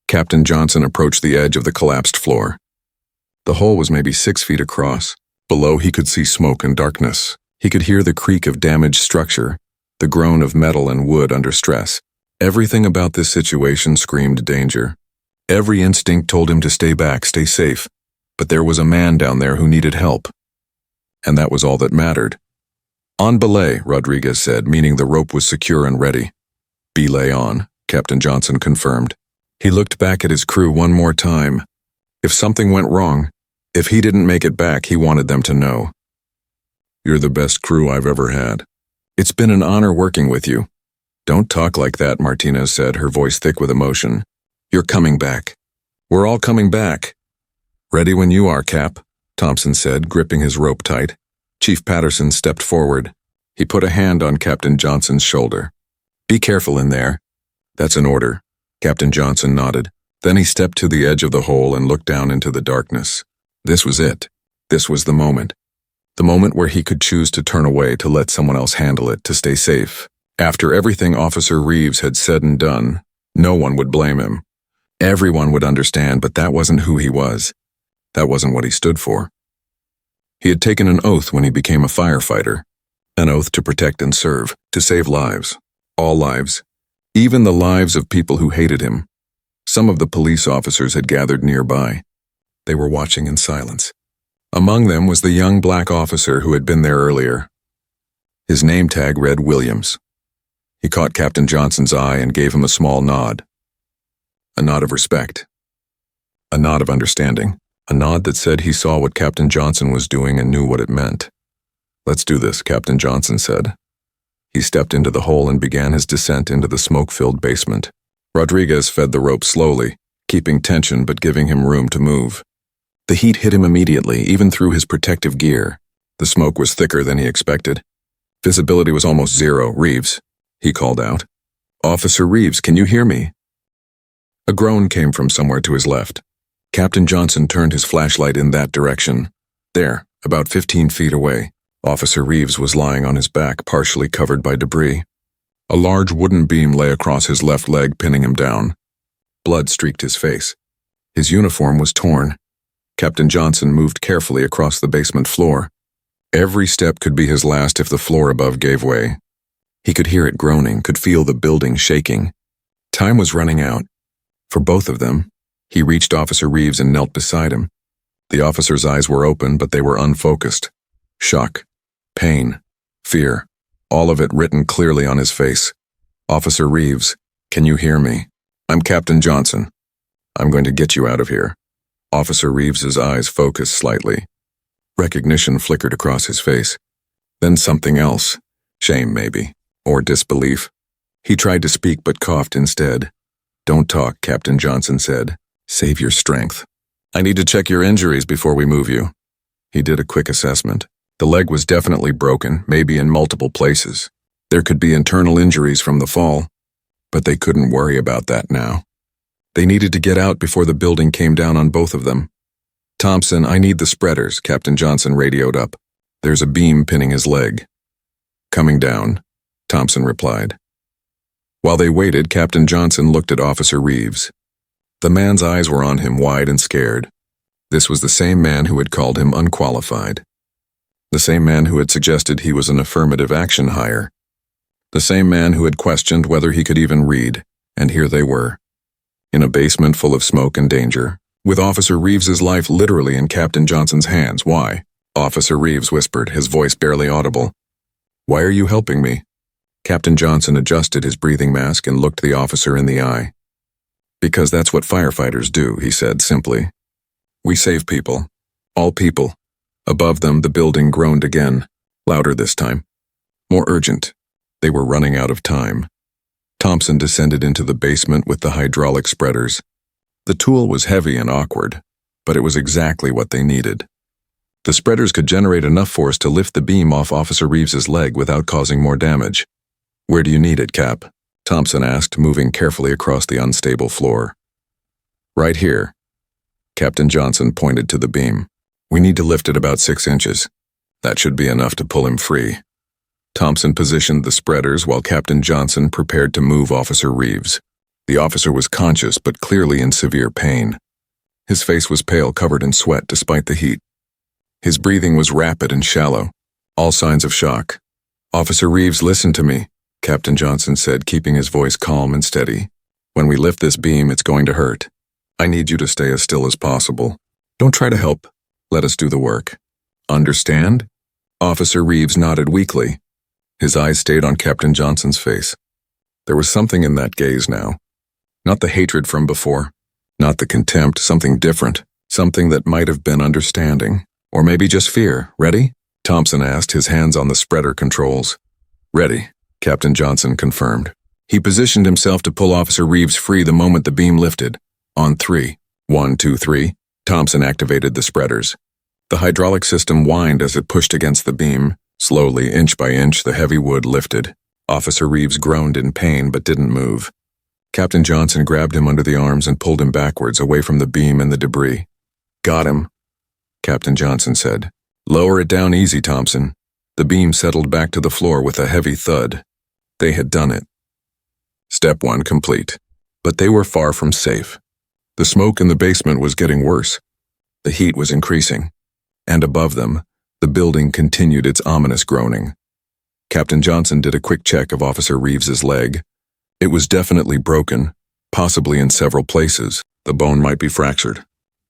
Captain Johnson approached the edge of the collapsed floor. The hole was maybe 6 feet across. Below, he could see smoke and darkness. He could hear the creak of damaged structure, the groan of metal and wood under stress. Everything about this situation screamed danger. Every instinct told him to stay back, stay safe. But there was a man down there who needed help. And that was all that mattered. On belay, Rodriguez said, meaning the rope was secure and ready. Belay on, Captain Johnson confirmed. He looked back at his crew one more time. If something went wrong, if he didn't make it back, he wanted them to know. You're the best crew I've ever had. It's been an honor working with you. Don't talk like that, Martinez said, her voice thick with emotion. You're coming back. We're all coming back. Ready when you are, Cap, Thompson said, gripping his rope tight. Chief Patterson stepped forward. He put a hand on Captain Johnson's shoulder. Be careful in there. That's an order. Captain Johnson nodded. Then he stepped to the edge of the hole and looked down into the darkness. This was it. This was the moment. The moment where he could choose to turn away, to let someone else handle it, to stay safe. After everything Officer Reeves had said and done, no one would blame him. Everyone would understand, but that wasn't who he was. That wasn't what he stood for. He had taken an oath when he became a firefighter. An oath to protect and serve, to save lives. All lives. Even the lives of people who hated him. Some of the police officers had gathered nearby. They were watching in silence. Among them was the young black officer who had been there earlier. His name tag read Williams. He caught Captain Johnson's eye and gave him a small nod. A nod of respect. A nod of understanding. A nod that said he saw what Captain Johnson was doing and knew what it meant. Let's do this, Captain Johnson said. He stepped into the hole and began his descent into the smoke-filled basement. Rodriguez fed the rope slowly, keeping tension but giving him room to move. The heat hit him immediately, even through his protective gear. The smoke was thicker than he expected. Visibility was almost zero. "Reeves," he called out. "Officer Reeves, can you hear me?" A groan came from somewhere to his left. Captain Johnson turned his flashlight in that direction. There, about 15 feet away, Officer Reeves was lying on his back, partially covered by debris. A large wooden beam lay across his left leg, pinning him down. Blood streaked his face. His uniform was torn. Captain Johnson moved carefully across the basement floor. Every step could be his last if the floor above gave way. He could hear it groaning, could feel the building shaking. Time was running out. For both of them. He reached Officer Reeves and knelt beside him. The officer's eyes were open, but they were unfocused. Shock, pain, fear, all of it written clearly on his face. "Officer Reeves, can you hear me? I'm Captain Johnson. I'm going to get you out of here." Officer Reeves's eyes focused slightly. Recognition flickered across his face. Then something else. Shame, maybe. Or disbelief. He tried to speak but coughed instead. "Don't talk," Captain Johnson said. "Save your strength. I need to check your injuries before we move you." He did a quick assessment. The leg was definitely broken, maybe in multiple places. There could be internal injuries from the fall, but they couldn't worry about that now. They needed to get out before the building came down on both of them. "Thompson, I need the spreaders," Captain Johnson radioed up. "There's a beam pinning his leg." "Coming down," Thompson replied. While they waited, Captain Johnson looked at Officer Reeves. The man's eyes were on him, wide and scared. This was the same man who had called him unqualified. The same man who had suggested he was an affirmative action hire. The same man who had questioned whether he could even read, and here they were. In a basement full of smoke and danger, with Officer Reeves's life literally in Captain Johnson's hands. "Why?" Officer Reeves whispered, his voice barely audible. "Why are you helping me?" Captain Johnson adjusted his breathing mask and looked the officer in the eye. "Because that's what firefighters do," he said simply. "We save people. All people." Above them, the building groaned again, louder this time. More urgent. They were running out of time. Thompson descended into the basement with the hydraulic spreaders. The tool was heavy and awkward, but it was exactly what they needed. The spreaders could generate enough force to lift the beam off Officer Reeves's leg without causing more damage. "Where do you need it, Cap?" Thompson asked, moving carefully across the unstable floor. "Right here." Captain Johnson pointed to the beam. "We need to lift it about 6 inches. That should be enough to pull him free." Thompson positioned the spreaders while Captain Johnson prepared to move Officer Reeves. The officer was conscious but clearly in severe pain. His face was pale, covered in sweat despite the heat. His breathing was rapid and shallow, all signs of shock. "Officer Reeves, listen to me," Captain Johnson said, keeping his voice calm and steady. "When we lift this beam, it's going to hurt. I need you to stay as still as possible. Don't try to help. Let us do the work. Understand?" Officer Reeves nodded weakly. His eyes stayed on Captain Johnson's face. There was something in that gaze now. Not the hatred from before. Not the contempt, something different. Something that might have been understanding. Or maybe just fear. "Ready?" Thompson asked, his hands on the spreader controls. "Ready," Captain Johnson confirmed. He positioned himself to pull Officer Reeves free the moment the beam lifted. On 3. 1, 2, 3. Thompson activated the spreaders. The hydraulic system whined as it pushed against the beam. Slowly, inch by inch, the heavy wood lifted. Officer Reeves groaned in pain but didn't move. Captain Johnson grabbed him under the arms and pulled him backwards, away from the beam and the debris. "Got him," Captain Johnson said. "Lower it down easy, Thompson." The beam settled back to the floor with a heavy thud. They had done it. Step 1 complete. But they were far from safe. The smoke in the basement was getting worse. The heat was increasing. And above them, the building continued its ominous groaning. Captain Johnson did a quick check of Officer Reeves's leg. It was definitely broken, possibly in several places. The bone might be fractured.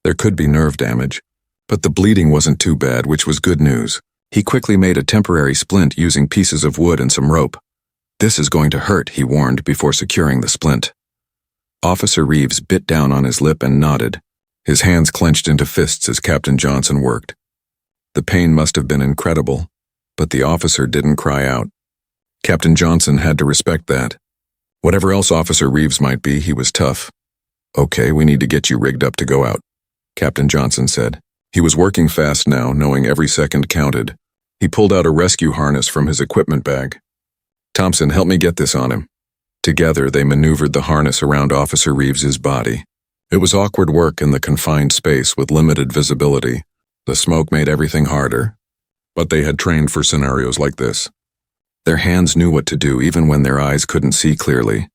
There could be nerve damage. But the bleeding wasn't too bad, which was good news. He quickly made a temporary splint using pieces of wood and some rope. "This is going to hurt," he warned before securing the splint. Officer Reeves bit down on his lip and nodded. His hands clenched into fists as Captain Johnson worked. The pain must have been incredible, but the officer didn't cry out. Captain Johnson had to respect that. Whatever else Officer Reeves might be, he was tough. "Okay, we need to get you rigged up to go out," Captain Johnson said. He was working fast now, knowing every second counted. He pulled out a rescue harness from his equipment bag. "Thompson, help me get this on him." Together, they maneuvered the harness around Officer Reeves's body. It was awkward work in the confined space with limited visibility. The smoke made everything harder. But they had trained for scenarios like this. Their hands knew what to do even when their eyes couldn't see clearly.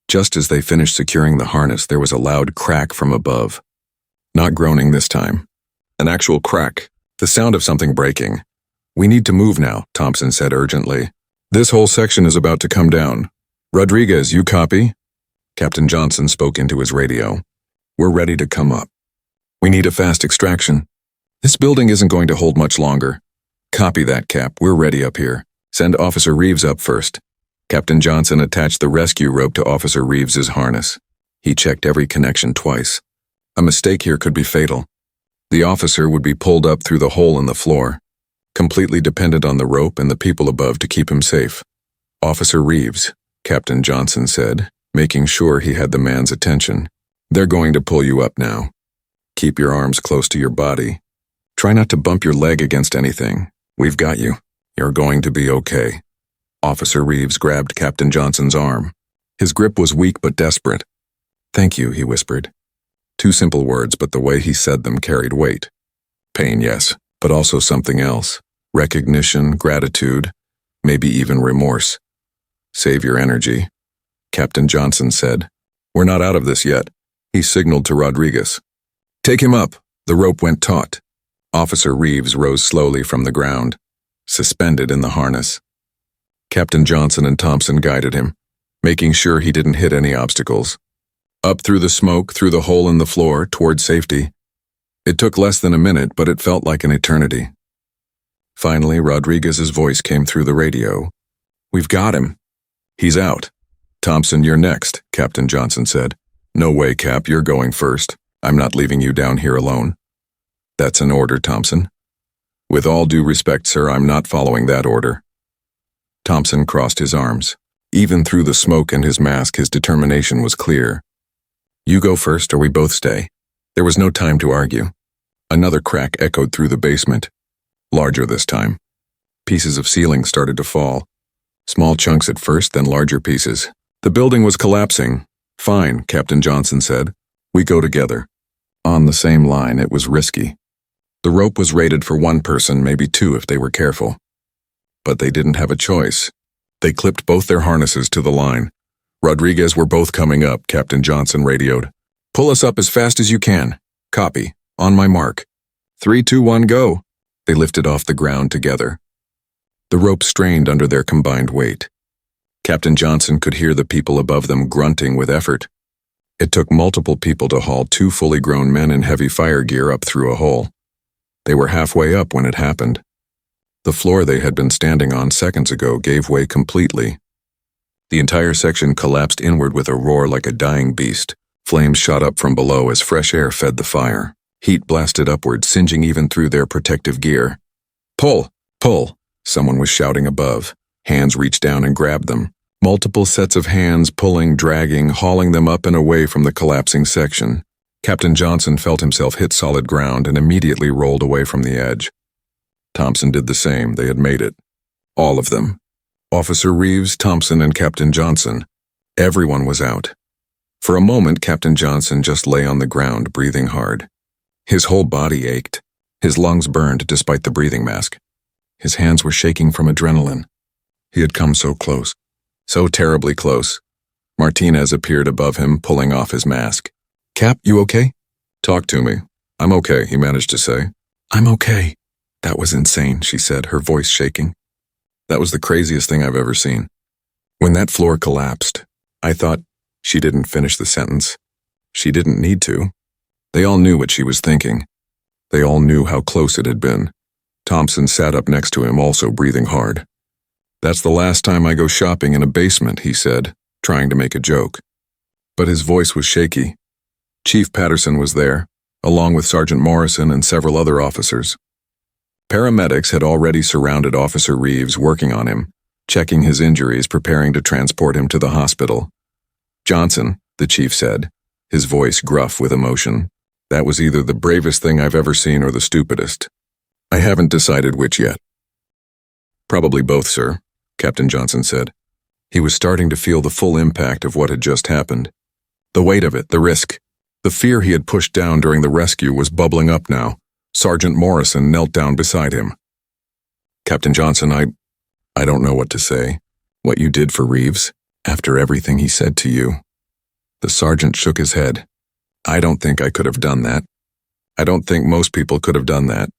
Just as they finished securing the harness, there was a loud crack from above. Not groaning this time. An actual crack. The sound of something breaking. "We need to move now," Thompson said urgently. "This whole section is about to come down. Rodriguez, you copy?" Captain Johnson spoke into his radio. "We're ready to come up. We need a fast extraction. This building isn't going to hold much longer." "Copy that, Cap. We're ready up here. Send Officer Reeves up first." Captain Johnson attached the rescue rope to Officer Reeves's harness. He checked every connection twice. A mistake here could be fatal. The officer would be pulled up through the hole in the floor, completely dependent on the rope and the people above to keep him safe. "Officer Reeves," Captain Johnson said, making sure he had the man's attention. "They're going to pull you up now. Keep your arms close to your body. Try not to bump your leg against anything. We've got you. You're going to be okay." Officer Reeves grabbed Captain Johnson's arm. His grip was weak but desperate. "Thank you," he whispered. 2 simple words, but the way he said them carried weight. Pain, yes, but also something else. Recognition, gratitude, maybe even remorse. "Save your energy," Captain Johnson said. "We're not out of this yet." He signaled to Rodriguez. "Take him up." The rope went taut. Officer Reeves rose slowly from the ground, suspended in the harness. Captain Johnson and Thompson guided him, making sure he didn't hit any obstacles. Up through the smoke, through the hole in the floor, toward safety. It took less than a minute, but it felt like an eternity. Finally, Rodriguez's voice came through the radio. "We've got him. He's out." "Thompson, you're next," Captain Johnson said. "No way, Cap, you're going first. I'm not leaving you down here alone." "That's an order, Thompson." "With all due respect, sir, I'm not following that order." Thompson crossed his arms. Even through the smoke and his mask, his determination was clear. "You go first or we both stay." There was no time to argue. Another crack echoed through the basement. Larger this time. Pieces of ceiling started to fall. Small chunks at first, then larger pieces. The building was collapsing. "Fine," Captain Johnson said. "We go together." On the same line, it was risky. The rope was rated for 1 person, maybe 2 if they were careful. But they didn't have a choice. They clipped both their harnesses to the line. "Rodriguez, we're both coming up," Captain Johnson radioed. "Pull us up as fast as you can." "Copy. On my mark. 3, 2, 1, go." They lifted off the ground together. The rope strained under their combined weight. Captain Johnson could hear the people above them grunting with effort. It took multiple people to haul 2 fully grown men in heavy fire gear up through a hole. They were halfway up when it happened. The floor they had been standing on seconds ago gave way completely. The entire section collapsed inward with a roar like a dying beast. Flames shot up from below as fresh air fed the fire. Heat blasted upward, singeing even through their protective gear. "Pull! Pull!" Someone was shouting above. Hands reached down and grabbed them. Multiple sets of hands pulling, dragging, hauling them up and away from the collapsing section. Captain Johnson felt himself hit solid ground and immediately rolled away from the edge. Thompson did the same. They had made it. All of them. Officer Reeves, Thompson, and Captain Johnson. Everyone was out. For a moment, Captain Johnson just lay on the ground, breathing hard. His whole body ached. His lungs burned despite the breathing mask. His hands were shaking from adrenaline. He had come so close. So terribly close. Martinez appeared above him, pulling off his mask. "Cap, you okay?" "Talk to me." "I'm okay," he managed to say. "I'm okay." "That was insane," she said, her voice shaking. "That was the craziest thing I've ever seen. When that floor collapsed, I thought..." She didn't finish the sentence. She didn't need to. They all knew what she was thinking. They all knew how close it had been. Thompson sat up next to him, also breathing hard. "That's the last time I go shopping in a basement," he said, trying to make a joke. But his voice was shaky. Chief Patterson was there, along with Sergeant Morrison and several other officers. Paramedics had already surrounded Officer Reeves, working on him, checking his injuries, preparing to transport him to the hospital. "Johnson," the chief said, his voice gruff with emotion. "That was either the bravest thing I've ever seen or the stupidest. I haven't decided which yet." Probably both, sir, Captain Johnson said. He was starting to feel the full impact of what had just happened. The weight of it, the risk, the fear he had pushed down during the rescue was bubbling up now. Sergeant Morrison knelt down beside him. Captain Johnson, I don't know what to say. What you did for Reeves, after everything he said to you. The sergeant shook his head. I don't think I could have done that. I don't think most people could have done that.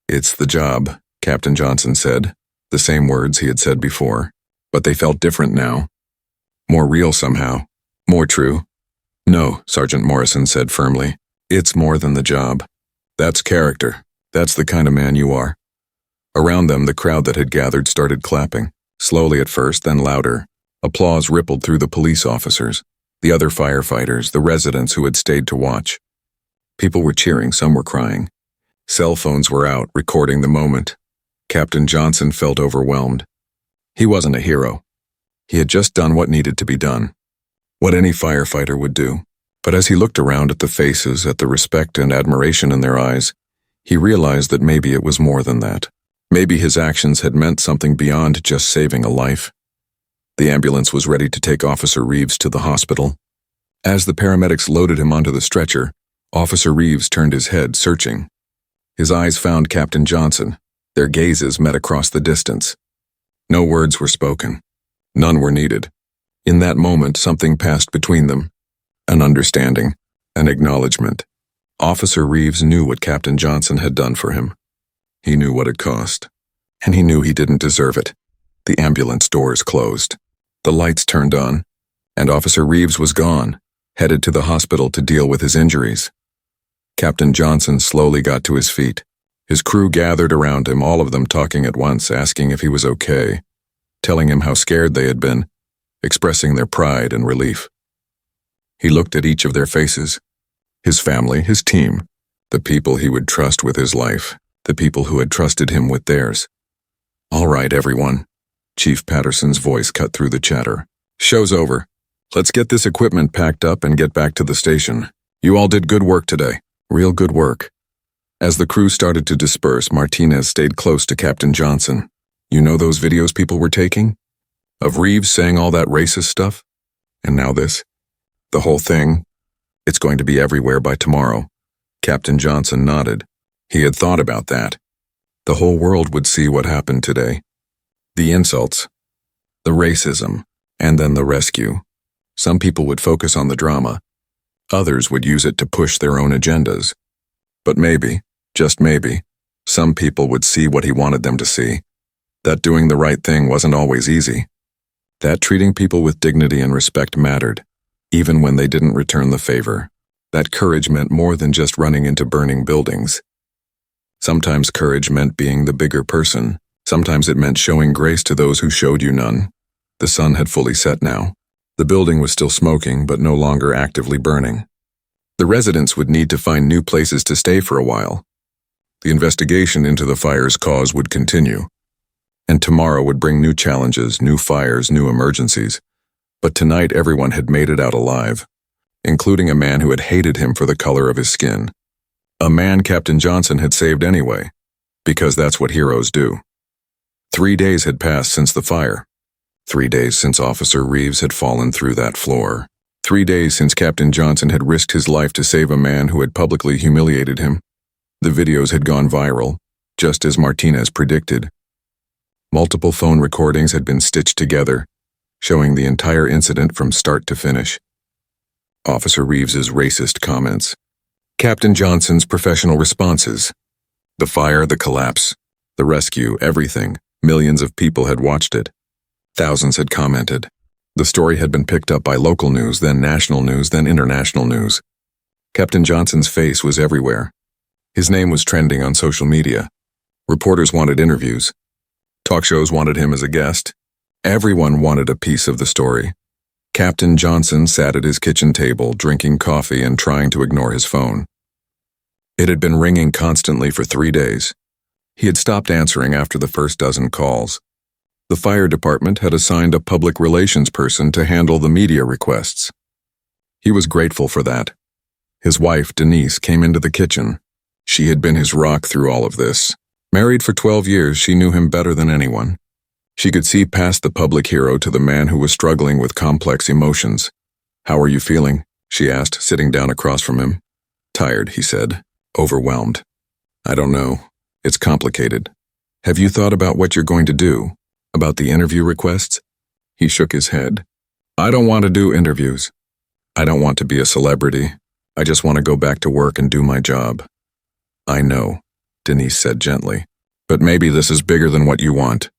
It's the job, Captain Johnson said, the same words he had said before, but they felt different now. More real somehow. More true. No, Sergeant Morrison said firmly. It's more than the job. That's character. That's the kind of man you are. Around them, the crowd that had gathered started clapping, slowly at first, then louder. Applause rippled through the police officers, the other firefighters, the residents who had stayed to watch. People were cheering, some were crying. Cell phones were out, recording the moment. Captain Johnson felt overwhelmed. He wasn't a hero. He had just done what needed to be done. What any firefighter would do. But as he looked around at the faces, at the respect and admiration in their eyes, he realized that maybe it was more than that. Maybe his actions had meant something beyond just saving a life. The ambulance was ready to take Officer Reeves to the hospital. As the paramedics loaded him onto the stretcher, Officer Reeves turned his head, searching. His eyes found Captain Johnson. Their gazes met across the distance. No words were spoken. None were needed. In that moment, something passed between them. An understanding, an acknowledgement. Officer Reeves knew what Captain Johnson had done for him. He knew what it cost. And he knew he didn't deserve it. The ambulance doors closed. The lights turned on, and Officer Reeves was gone, headed to the hospital to deal with his injuries. Captain Johnson slowly got to his feet. His crew gathered around him, all of them talking at once, asking if he was okay, telling him how scared they had been, expressing their pride and relief. He looked at each of their faces, his family, his team, the people he would trust with his life, the people who had trusted him with theirs. All right, everyone. Chief Patterson's voice cut through the chatter. Show's over. Let's get this equipment packed up and get back to the station. You all did good work today. Real good work. As the crew started to disperse, Martinez stayed close to Captain Johnson. You know those videos people were taking? Of Reeves saying all that racist stuff? And now this? The whole thing? It's going to be everywhere by tomorrow. Captain Johnson nodded. He had thought about that. The whole world would see what happened today. The insults, the racism, and then the rescue. Some people would focus on the drama. Others would use it to push their own agendas. But maybe, just maybe, some people would see what he wanted them to see. That doing the right thing wasn't always easy. That treating people with dignity and respect mattered, even when they didn't return the favor. That courage meant more than just running into burning buildings. Sometimes courage meant being the bigger person. Sometimes it meant showing grace to those who showed you none. The sun had fully set now. The building was still smoking, but no longer actively burning. The residents would need to find new places to stay for a while. The investigation into the fire's cause would continue. And tomorrow would bring new challenges, new fires, new emergencies. But tonight everyone had made it out alive, including a man who had hated him for the color of his skin. A man Captain Johnson had saved anyway, because that's what heroes do. 3 days had passed since the fire. 3 days since Officer Reeves had fallen through that floor. 3 days since Captain Johnson had risked his life to save a man who had publicly humiliated him. The videos had gone viral, just as Martinez predicted. Multiple phone recordings had been stitched together, showing the entire incident from start to finish. Officer Reeves's racist comments. Captain Johnson's professional responses. The fire, the collapse, the rescue, everything. Millions of people had watched it. Thousands had commented. The story had been picked up by local news, then national news, then international news. Captain Johnson's face was everywhere. His name was trending on social media. Reporters wanted interviews. Talk shows wanted him as a guest. Everyone wanted a piece of the story. Captain Johnson sat at his kitchen table, drinking coffee and trying to ignore his phone. It had been ringing constantly for 3 days. He had stopped answering after the first dozen calls. The fire department had assigned a public relations person to handle the media requests. He was grateful for that. His wife, Denise, came into the kitchen. She had been his rock through all of this. Married for 12 years, she knew him better than anyone. She could see past the public hero to the man who was struggling with complex emotions. "How are you feeling?" she asked, sitting down across from him. "Tired," he said. "Overwhelmed." "I don't know. It's complicated. Have you thought about what you're going to do? About the interview requests?" He shook his head. "I don't want to do interviews. I don't want to be a celebrity. I just want to go back to work and do my job." "I know," Denise said gently. "But maybe this is bigger than what you want.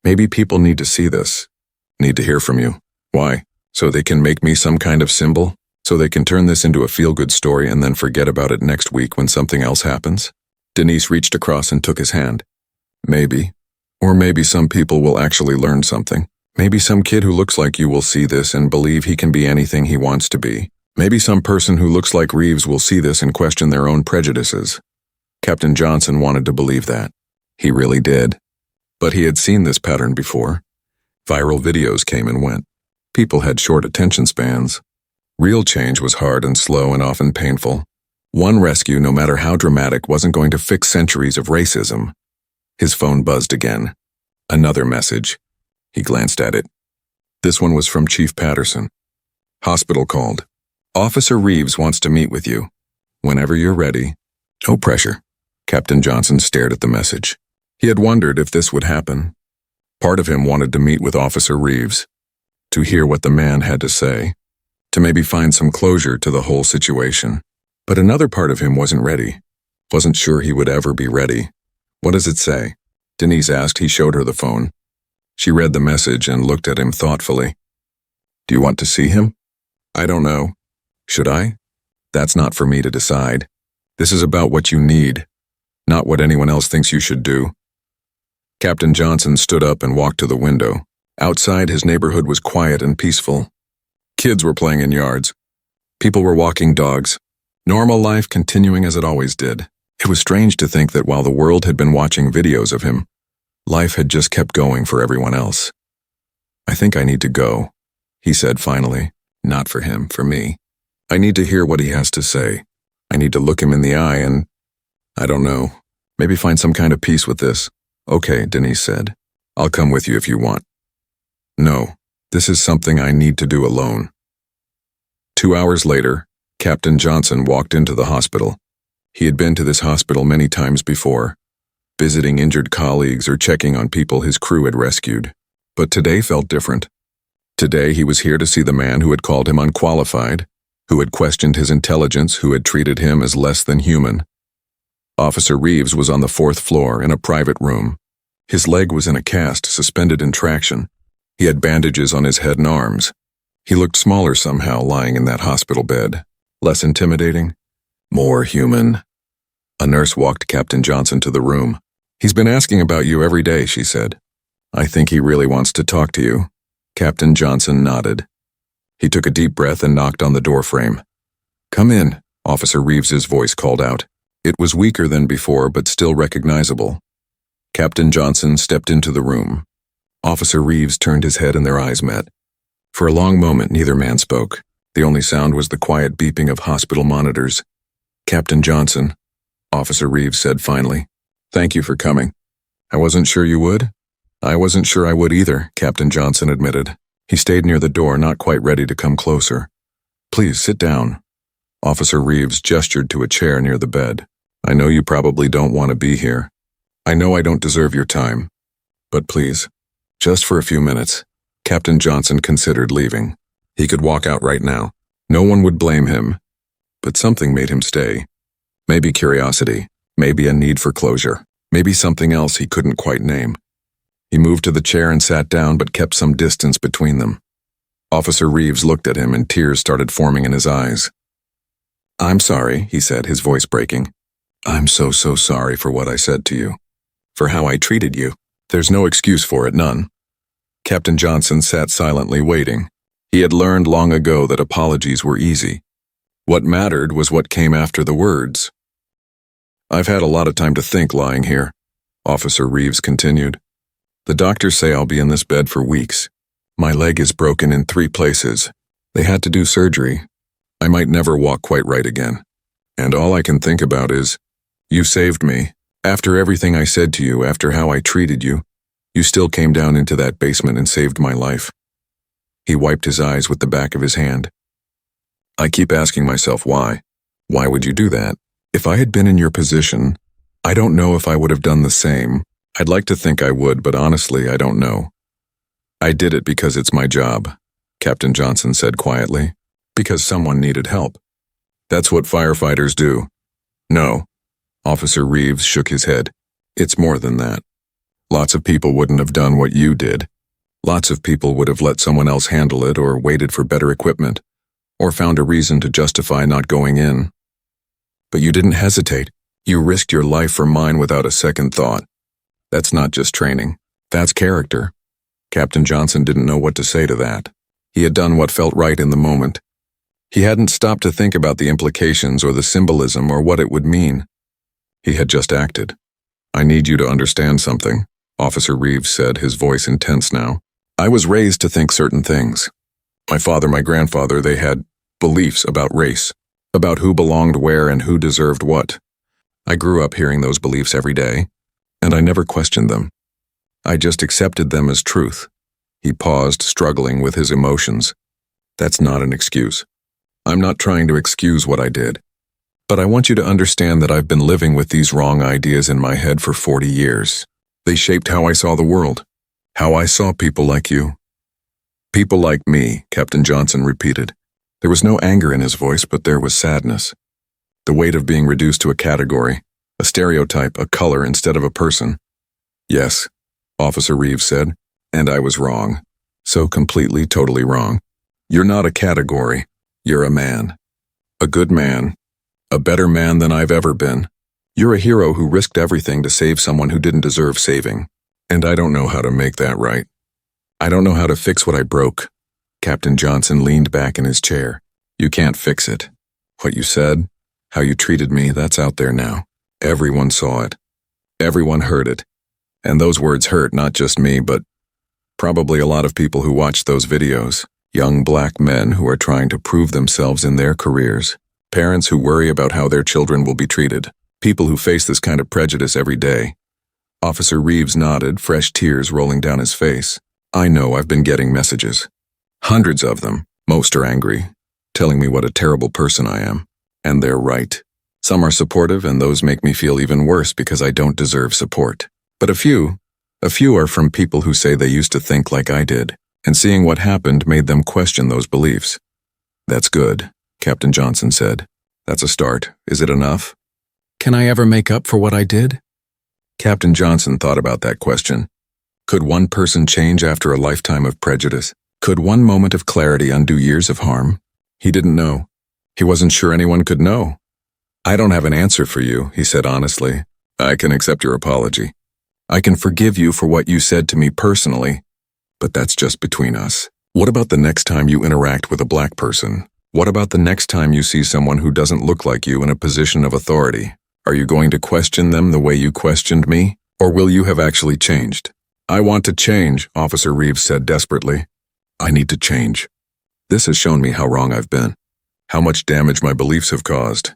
Maybe people need to see this, need to hear from you. Why? So they can make me some kind of symbol? So they can turn this into a feel-good story and then forget about it next week when something else happens?" Denise reached across and took his hand. "Maybe. Or maybe some people will actually learn something. Maybe some kid who looks like you will see this and believe he can be anything he wants to be. Maybe some person who looks like Reeves will see this and question their own prejudices." Captain Johnson wanted to believe that. He really did. But he had seen this pattern before. Viral videos came and went. People had short attention spans. Real change was hard and slow and often painful. One rescue, no matter how dramatic, wasn't going to fix centuries of racism. His phone buzzed again. Another message. He glanced at it. This one was from Chief Patterson. "Hospital called. Officer Reeves wants to meet with you. Whenever you're ready." No pressure. Captain Johnson stared at the message. He had wondered if this would happen. Part of him wanted to meet with Officer Reeves, to hear what the man had to say, to maybe find some closure to the whole situation. But another part of him wasn't ready, wasn't sure he would ever be ready. "What does it say?" Denise asked. He showed her the phone. She read the message and looked at him thoughtfully. "Do you want to see him?" "I don't know. Should I? That's not for me to decide. This is about what you need, not what anyone else thinks you should do." Captain Johnson stood up and walked to the window. Outside, his neighborhood was quiet and peaceful. Kids were playing in yards. People were walking dogs. Normal life continuing as it always did. It was strange to think that while the world had been watching videos of him, life had just kept going for everyone else. "I think I need to go," he said finally. "Not for him, for me. I need to hear what he has to say. I need to look him in the eye and, I don't know, maybe find some kind of peace with this." "Okay," Denise said. "I'll come with you if you want." "No, this is something I need to do alone." 2 hours later, Captain Johnson walked into the hospital. He had been to this hospital many times before, visiting injured colleagues or checking on people his crew had rescued. But today felt different. Today he was here to see the man who had called him unqualified, who had questioned his intelligence, who had treated him as less than human. Officer Reeves was on the 4th floor in a private room. His leg was in a cast, suspended in traction. He had bandages on his head and arms. He looked smaller somehow lying in that hospital bed. Less intimidating, more human. A nurse walked Captain Johnson to the room. "He's been asking about you every day," she said. "I think he really wants to talk to you." Captain Johnson nodded. He took a deep breath and knocked on the doorframe. "Come in," Officer Reeves's voice called out. It was weaker than before, but still recognizable. Captain Johnson stepped into the room. Officer Reeves turned his head and their eyes met. For a long moment, neither man spoke. The only sound was the quiet beeping of hospital monitors. "Captain Johnson," Officer Reeves said finally. "Thank you for coming. I wasn't sure you would." "I wasn't sure I would either," Captain Johnson admitted. He stayed near the door, not quite ready to come closer. "Please, sit down." Officer Reeves gestured to a chair near the bed. "I know you probably don't want to be here. I know I don't deserve your time. But please, just for a few minutes." Captain Johnson considered leaving. He could walk out right now. No one would blame him. But something made him stay. Maybe curiosity, maybe a need for closure, maybe something else he couldn't quite name. He moved to the chair and sat down, but kept some distance between them. Officer Reeves looked at him and tears started forming in his eyes. "I'm sorry," he said, his voice breaking. "I'm so sorry for what I said to you. For how I treated you. There's no excuse for it, none." Captain Johnson sat silently waiting. He had learned long ago that apologies were easy. What mattered was what came after the words. "I've had a lot of time to think lying here," Officer Reeves continued. "The doctors say I'll be in this bed for weeks. My leg is broken in 3 places. They had to do surgery. I might never walk quite right again. And all I can think about is, you saved me. After everything I said to you, after how I treated you, You still came down into that basement and saved my life." He wiped his eyes with the back of his hand. "I keep asking myself why. Why would you do that? If I had been in your position, I don't know if I would have done the same. I'd like to think I would, but honestly, I don't know. I did it because it's my job," Captain Johnson said quietly. "Because someone needed help. That's what firefighters do." "No." Officer Reeves shook his head. "It's more than that. Lots of people wouldn't have done what you did. Lots of people would have let someone else handle it or waited for better equipment, or found a reason to justify not going in. But you didn't hesitate. You risked your life for mine without a second thought. That's not just training. That's character." Captain Johnson didn't know what to say to that. He had done what felt right in the moment. He hadn't stopped to think about the implications or the symbolism or what it would mean. He had just acted. "I need you to understand something," Officer Reeves said, his voice intense now. "I was raised to think certain things. My father, my grandfather, they had beliefs about race, about who belonged where and who deserved what. I grew up hearing those beliefs every day, and I never questioned them. I just accepted them as truth." He paused, struggling with his emotions. "That's not an excuse. I'm not trying to excuse what I did. But I want you to understand that I've been living with these wrong ideas in my head for 40 years. They shaped how I saw the world, how I saw people like you." "People like me," Captain Johnson repeated. There was no anger in his voice, but there was sadness. The weight of being reduced to a category, a stereotype, a color instead of a person. "Yes," Officer Reeves said, "and I was wrong. So completely, totally wrong. You're not a category. You're a man. A good man. A better man than I've ever been. You're a hero who risked everything to save someone who didn't deserve saving. And I don't know how to make that right. I don't know how to fix what I broke." Captain Johnson leaned back in his chair. "You can't fix it. What you said, how you treated me, that's out there now. Everyone saw it. Everyone heard it. And those words hurt not just me, but probably a lot of people who watched those videos. Young black men who are trying to prove themselves in their careers. Parents who worry about how their children will be treated. People who face this kind of prejudice every day." Officer Reeves nodded, fresh tears rolling down his face. "I know, I've been getting messages. Hundreds of them. Most are angry, telling me what a terrible person I am. And they're right. Some are supportive, and those make me feel even worse because I don't deserve support. But a few are from people who say they used to think like I did, and seeing what happened made them question those beliefs." "That's good," Captain Johnson said. "That's a start. Is it enough? Can I ever make up for what I did?" Captain Johnson thought about that question. Could one person change after a lifetime of prejudice? Could one moment of clarity undo years of harm? He didn't know. He wasn't sure anyone could know. "I don't have an answer for you," he said honestly. "I can accept your apology. I can forgive you for what you said to me personally, but that's just between us. What about the next time you interact with a black person? What about the next time you see someone who doesn't look like you in a position of authority? Are you going to question them the way you questioned me? Or will you have actually changed?" "I want to change," Officer Reeves said desperately. "I need to change. This has shown me how wrong I've been, how much damage my beliefs have caused."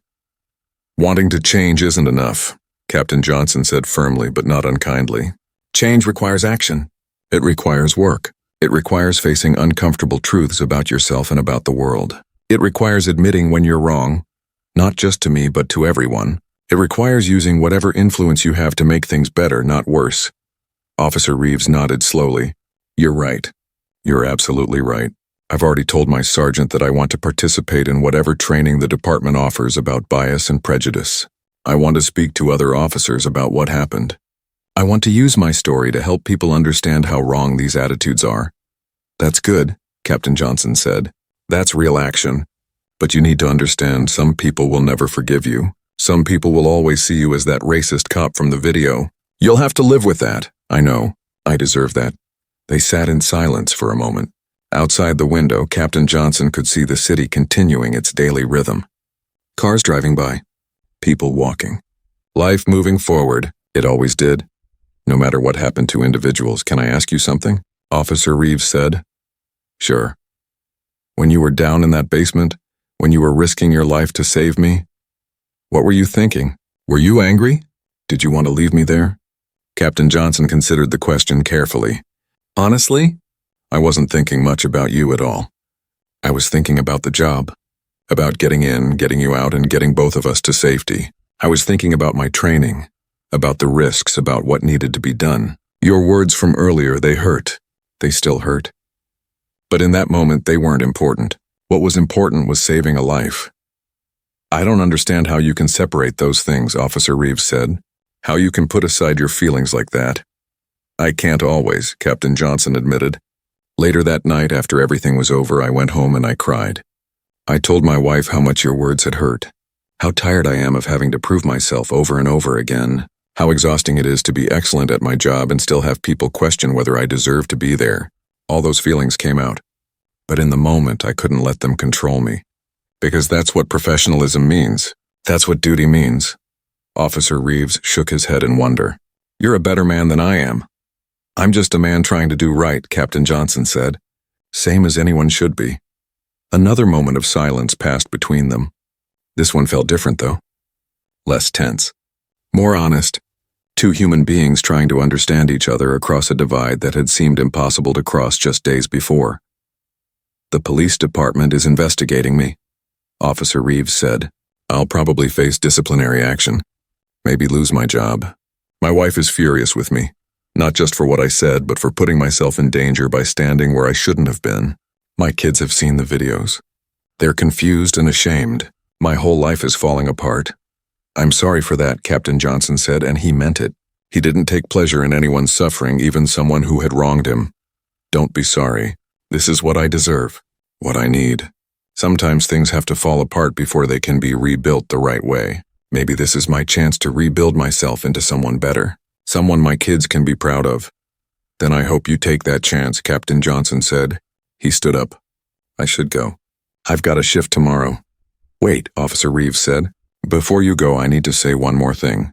"Wanting to change isn't enough," Captain Johnson said firmly but not unkindly. "Change requires action. It requires work. It requires facing uncomfortable truths about yourself and about the world. It requires admitting when you're wrong, not just to me but to everyone. It requires using whatever influence you have to make things better, not worse." Officer Reeves nodded slowly. "You're right. You're absolutely right. I've already told my sergeant that I want to participate in whatever training the department offers about bias and prejudice. I want to speak to other officers about what happened. I want to use my story to help people understand how wrong these attitudes are." "That's good," Captain Johnson said. "That's real action. But you need to understand, some people will never forgive you. Some people will always see you as that racist cop from the video. You'll have to live with that. I know. I deserve that." They sat in silence for a moment. Outside the window, Captain Johnson could see the city continuing its daily rhythm. Cars driving by. People walking. Life moving forward. It always did. No matter what happened to individuals. "Can I ask you something?" Officer Reeves said. "Sure." "When you were down in that basement, when you were risking your life to save me, what were you thinking? Were you angry? Did you want to leave me there? Captain Johnson considered the question carefully. Honestly, I wasn't thinking much about you at all. I was thinking about the job. About getting in, getting you out, and getting both of us to safety. I was thinking about my training. About the risks, about what needed to be done. Your words from earlier, they hurt. They still hurt. But in that moment, they weren't important. What was important was saving a life. I don't understand how you can separate those things, Officer Reeves said. How you can put aside your feelings like that. I can't always, Captain Johnson admitted. Later that night, after everything was over, I went home and I cried. I told my wife how much your words had hurt. How tired I am of having to prove myself over and over again. How exhausting it is to be excellent at my job and still have people question whether I deserve to be there. All those feelings came out. But in the moment, I couldn't let them control me. Because that's what professionalism means. That's what duty means. Officer Reeves shook his head in wonder. You're a better man than I am. I'm just a man trying to do right, Captain Johnson said. Same as anyone should be. Another moment of silence passed between them. This one felt different, though. Less tense. More honest. Two human beings trying to understand each other across a divide that had seemed impossible to cross just days before. The police department is investigating me, Officer Reeves said. I'll probably face disciplinary action. Maybe lose my job. My wife is furious with me. Not just for what I said, but for putting myself in danger by standing where I shouldn't have been. My kids have seen the videos. They're confused and ashamed. My whole life is falling apart. I'm sorry for that, Captain Johnson said, and he meant it. He didn't take pleasure in anyone's suffering, even someone who had wronged him. Don't be sorry. This is what I deserve. What I need. Sometimes things have to fall apart before they can be rebuilt the right way. Maybe this is my chance to rebuild myself into someone better. Someone my kids can be proud of. Then I hope you take that chance, Captain Johnson said. He stood up. I should go. I've got a shift tomorrow. Wait, Officer Reeves said. Before you go, I need to say one more thing.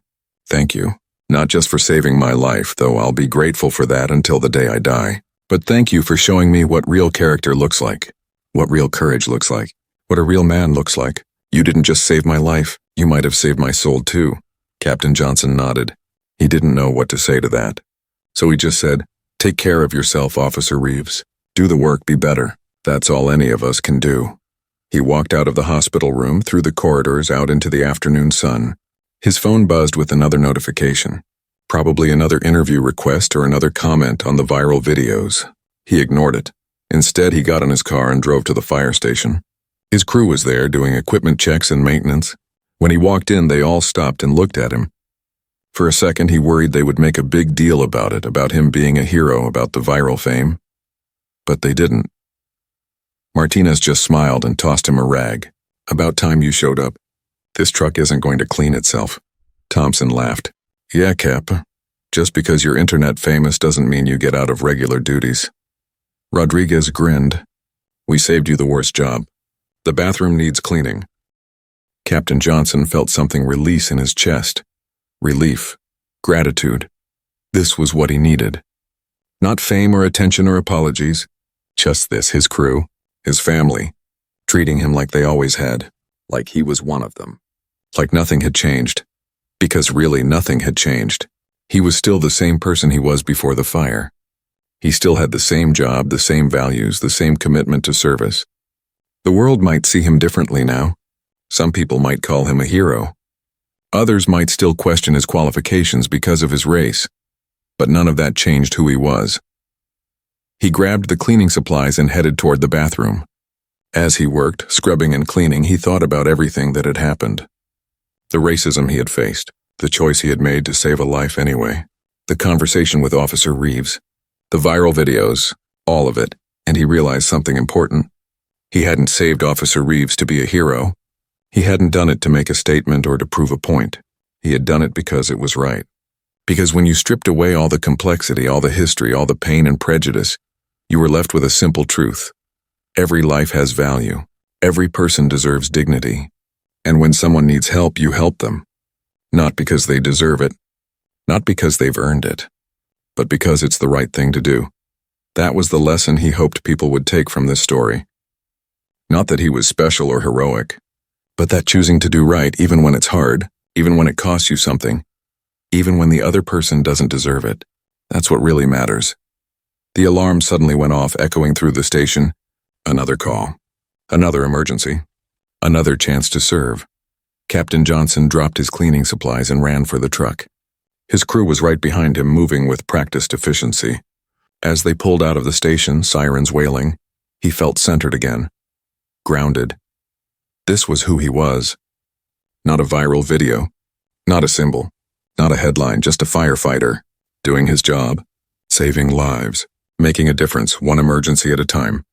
Thank you. Not just for saving my life, though I'll be grateful for that until the day I die. But thank you for showing me what real character looks like. What real courage looks like. What a real man looks like. You didn't just save my life. You might have saved my soul too. Captain Johnson nodded. He didn't know what to say to that. So he just said, take care of yourself, Officer Reeves. Do the work, be better. That's all any of us can do. He walked out of the hospital room, through the corridors, out into the afternoon sun. His phone buzzed with another notification. Probably another interview request or another comment on the viral videos. He ignored it. Instead, he got in his car and drove to the fire station. His crew was there doing equipment checks and maintenance. When he walked in, they all stopped and looked at him. For a second, he worried they would make a big deal about it, about him being a hero, about the viral fame. But they didn't. Martinez just smiled and tossed him a rag. About time you showed up. This truck isn't going to clean itself. Thompson laughed. Yeah, Cap. Just because you're internet famous doesn't mean you get out of regular duties. Rodriguez grinned. We saved you the worst job. The bathroom needs cleaning. Captain Johnson felt something release in his chest. Relief. Gratitude. This was what he needed. Not fame or attention or apologies. Just this, his crew, his family, treating him like they always had, like he was one of them. Like nothing had changed. Because really nothing had changed. He was still the same person he was before the fire. He still had the same job, the same values, the same commitment to service. The world might see him differently now. Some people might call him a hero. Others might still question his qualifications because of his race. But none of that changed who he was. He grabbed the cleaning supplies and headed toward the bathroom. As he worked, scrubbing and cleaning, he thought about everything that had happened. The racism he had faced, the choice he had made to save a life anyway, the conversation with Officer Reeves, the viral videos, all of it, and he realized something important. He hadn't saved Officer Reeves to be a hero. He hadn't done it to make a statement or to prove a point. He had done it because it was right. Because when you stripped away all the complexity, all the history, all the pain and prejudice, you were left with a simple truth. Every life has value. Every person deserves dignity. And when someone needs help, you help them. Not because they deserve it. Not because they've earned it. But because it's the right thing to do. That was the lesson he hoped people would take from this story. Not that he was special or heroic, but that choosing to do right even when it's hard, even when it costs you something, even when the other person doesn't deserve it. That's what really matters. The alarm suddenly went off, echoing through the station. Another call. Another emergency. Another chance to serve. Captain Johnson dropped his cleaning supplies and ran for the truck. His crew was right behind him, moving with practiced efficiency. As they pulled out of the station, sirens wailing, he felt centered again. Grounded. This was who he was. Not a viral video. Not a symbol. Not a headline, just a firefighter. Doing his job. Saving lives. Making a difference, one emergency at a time.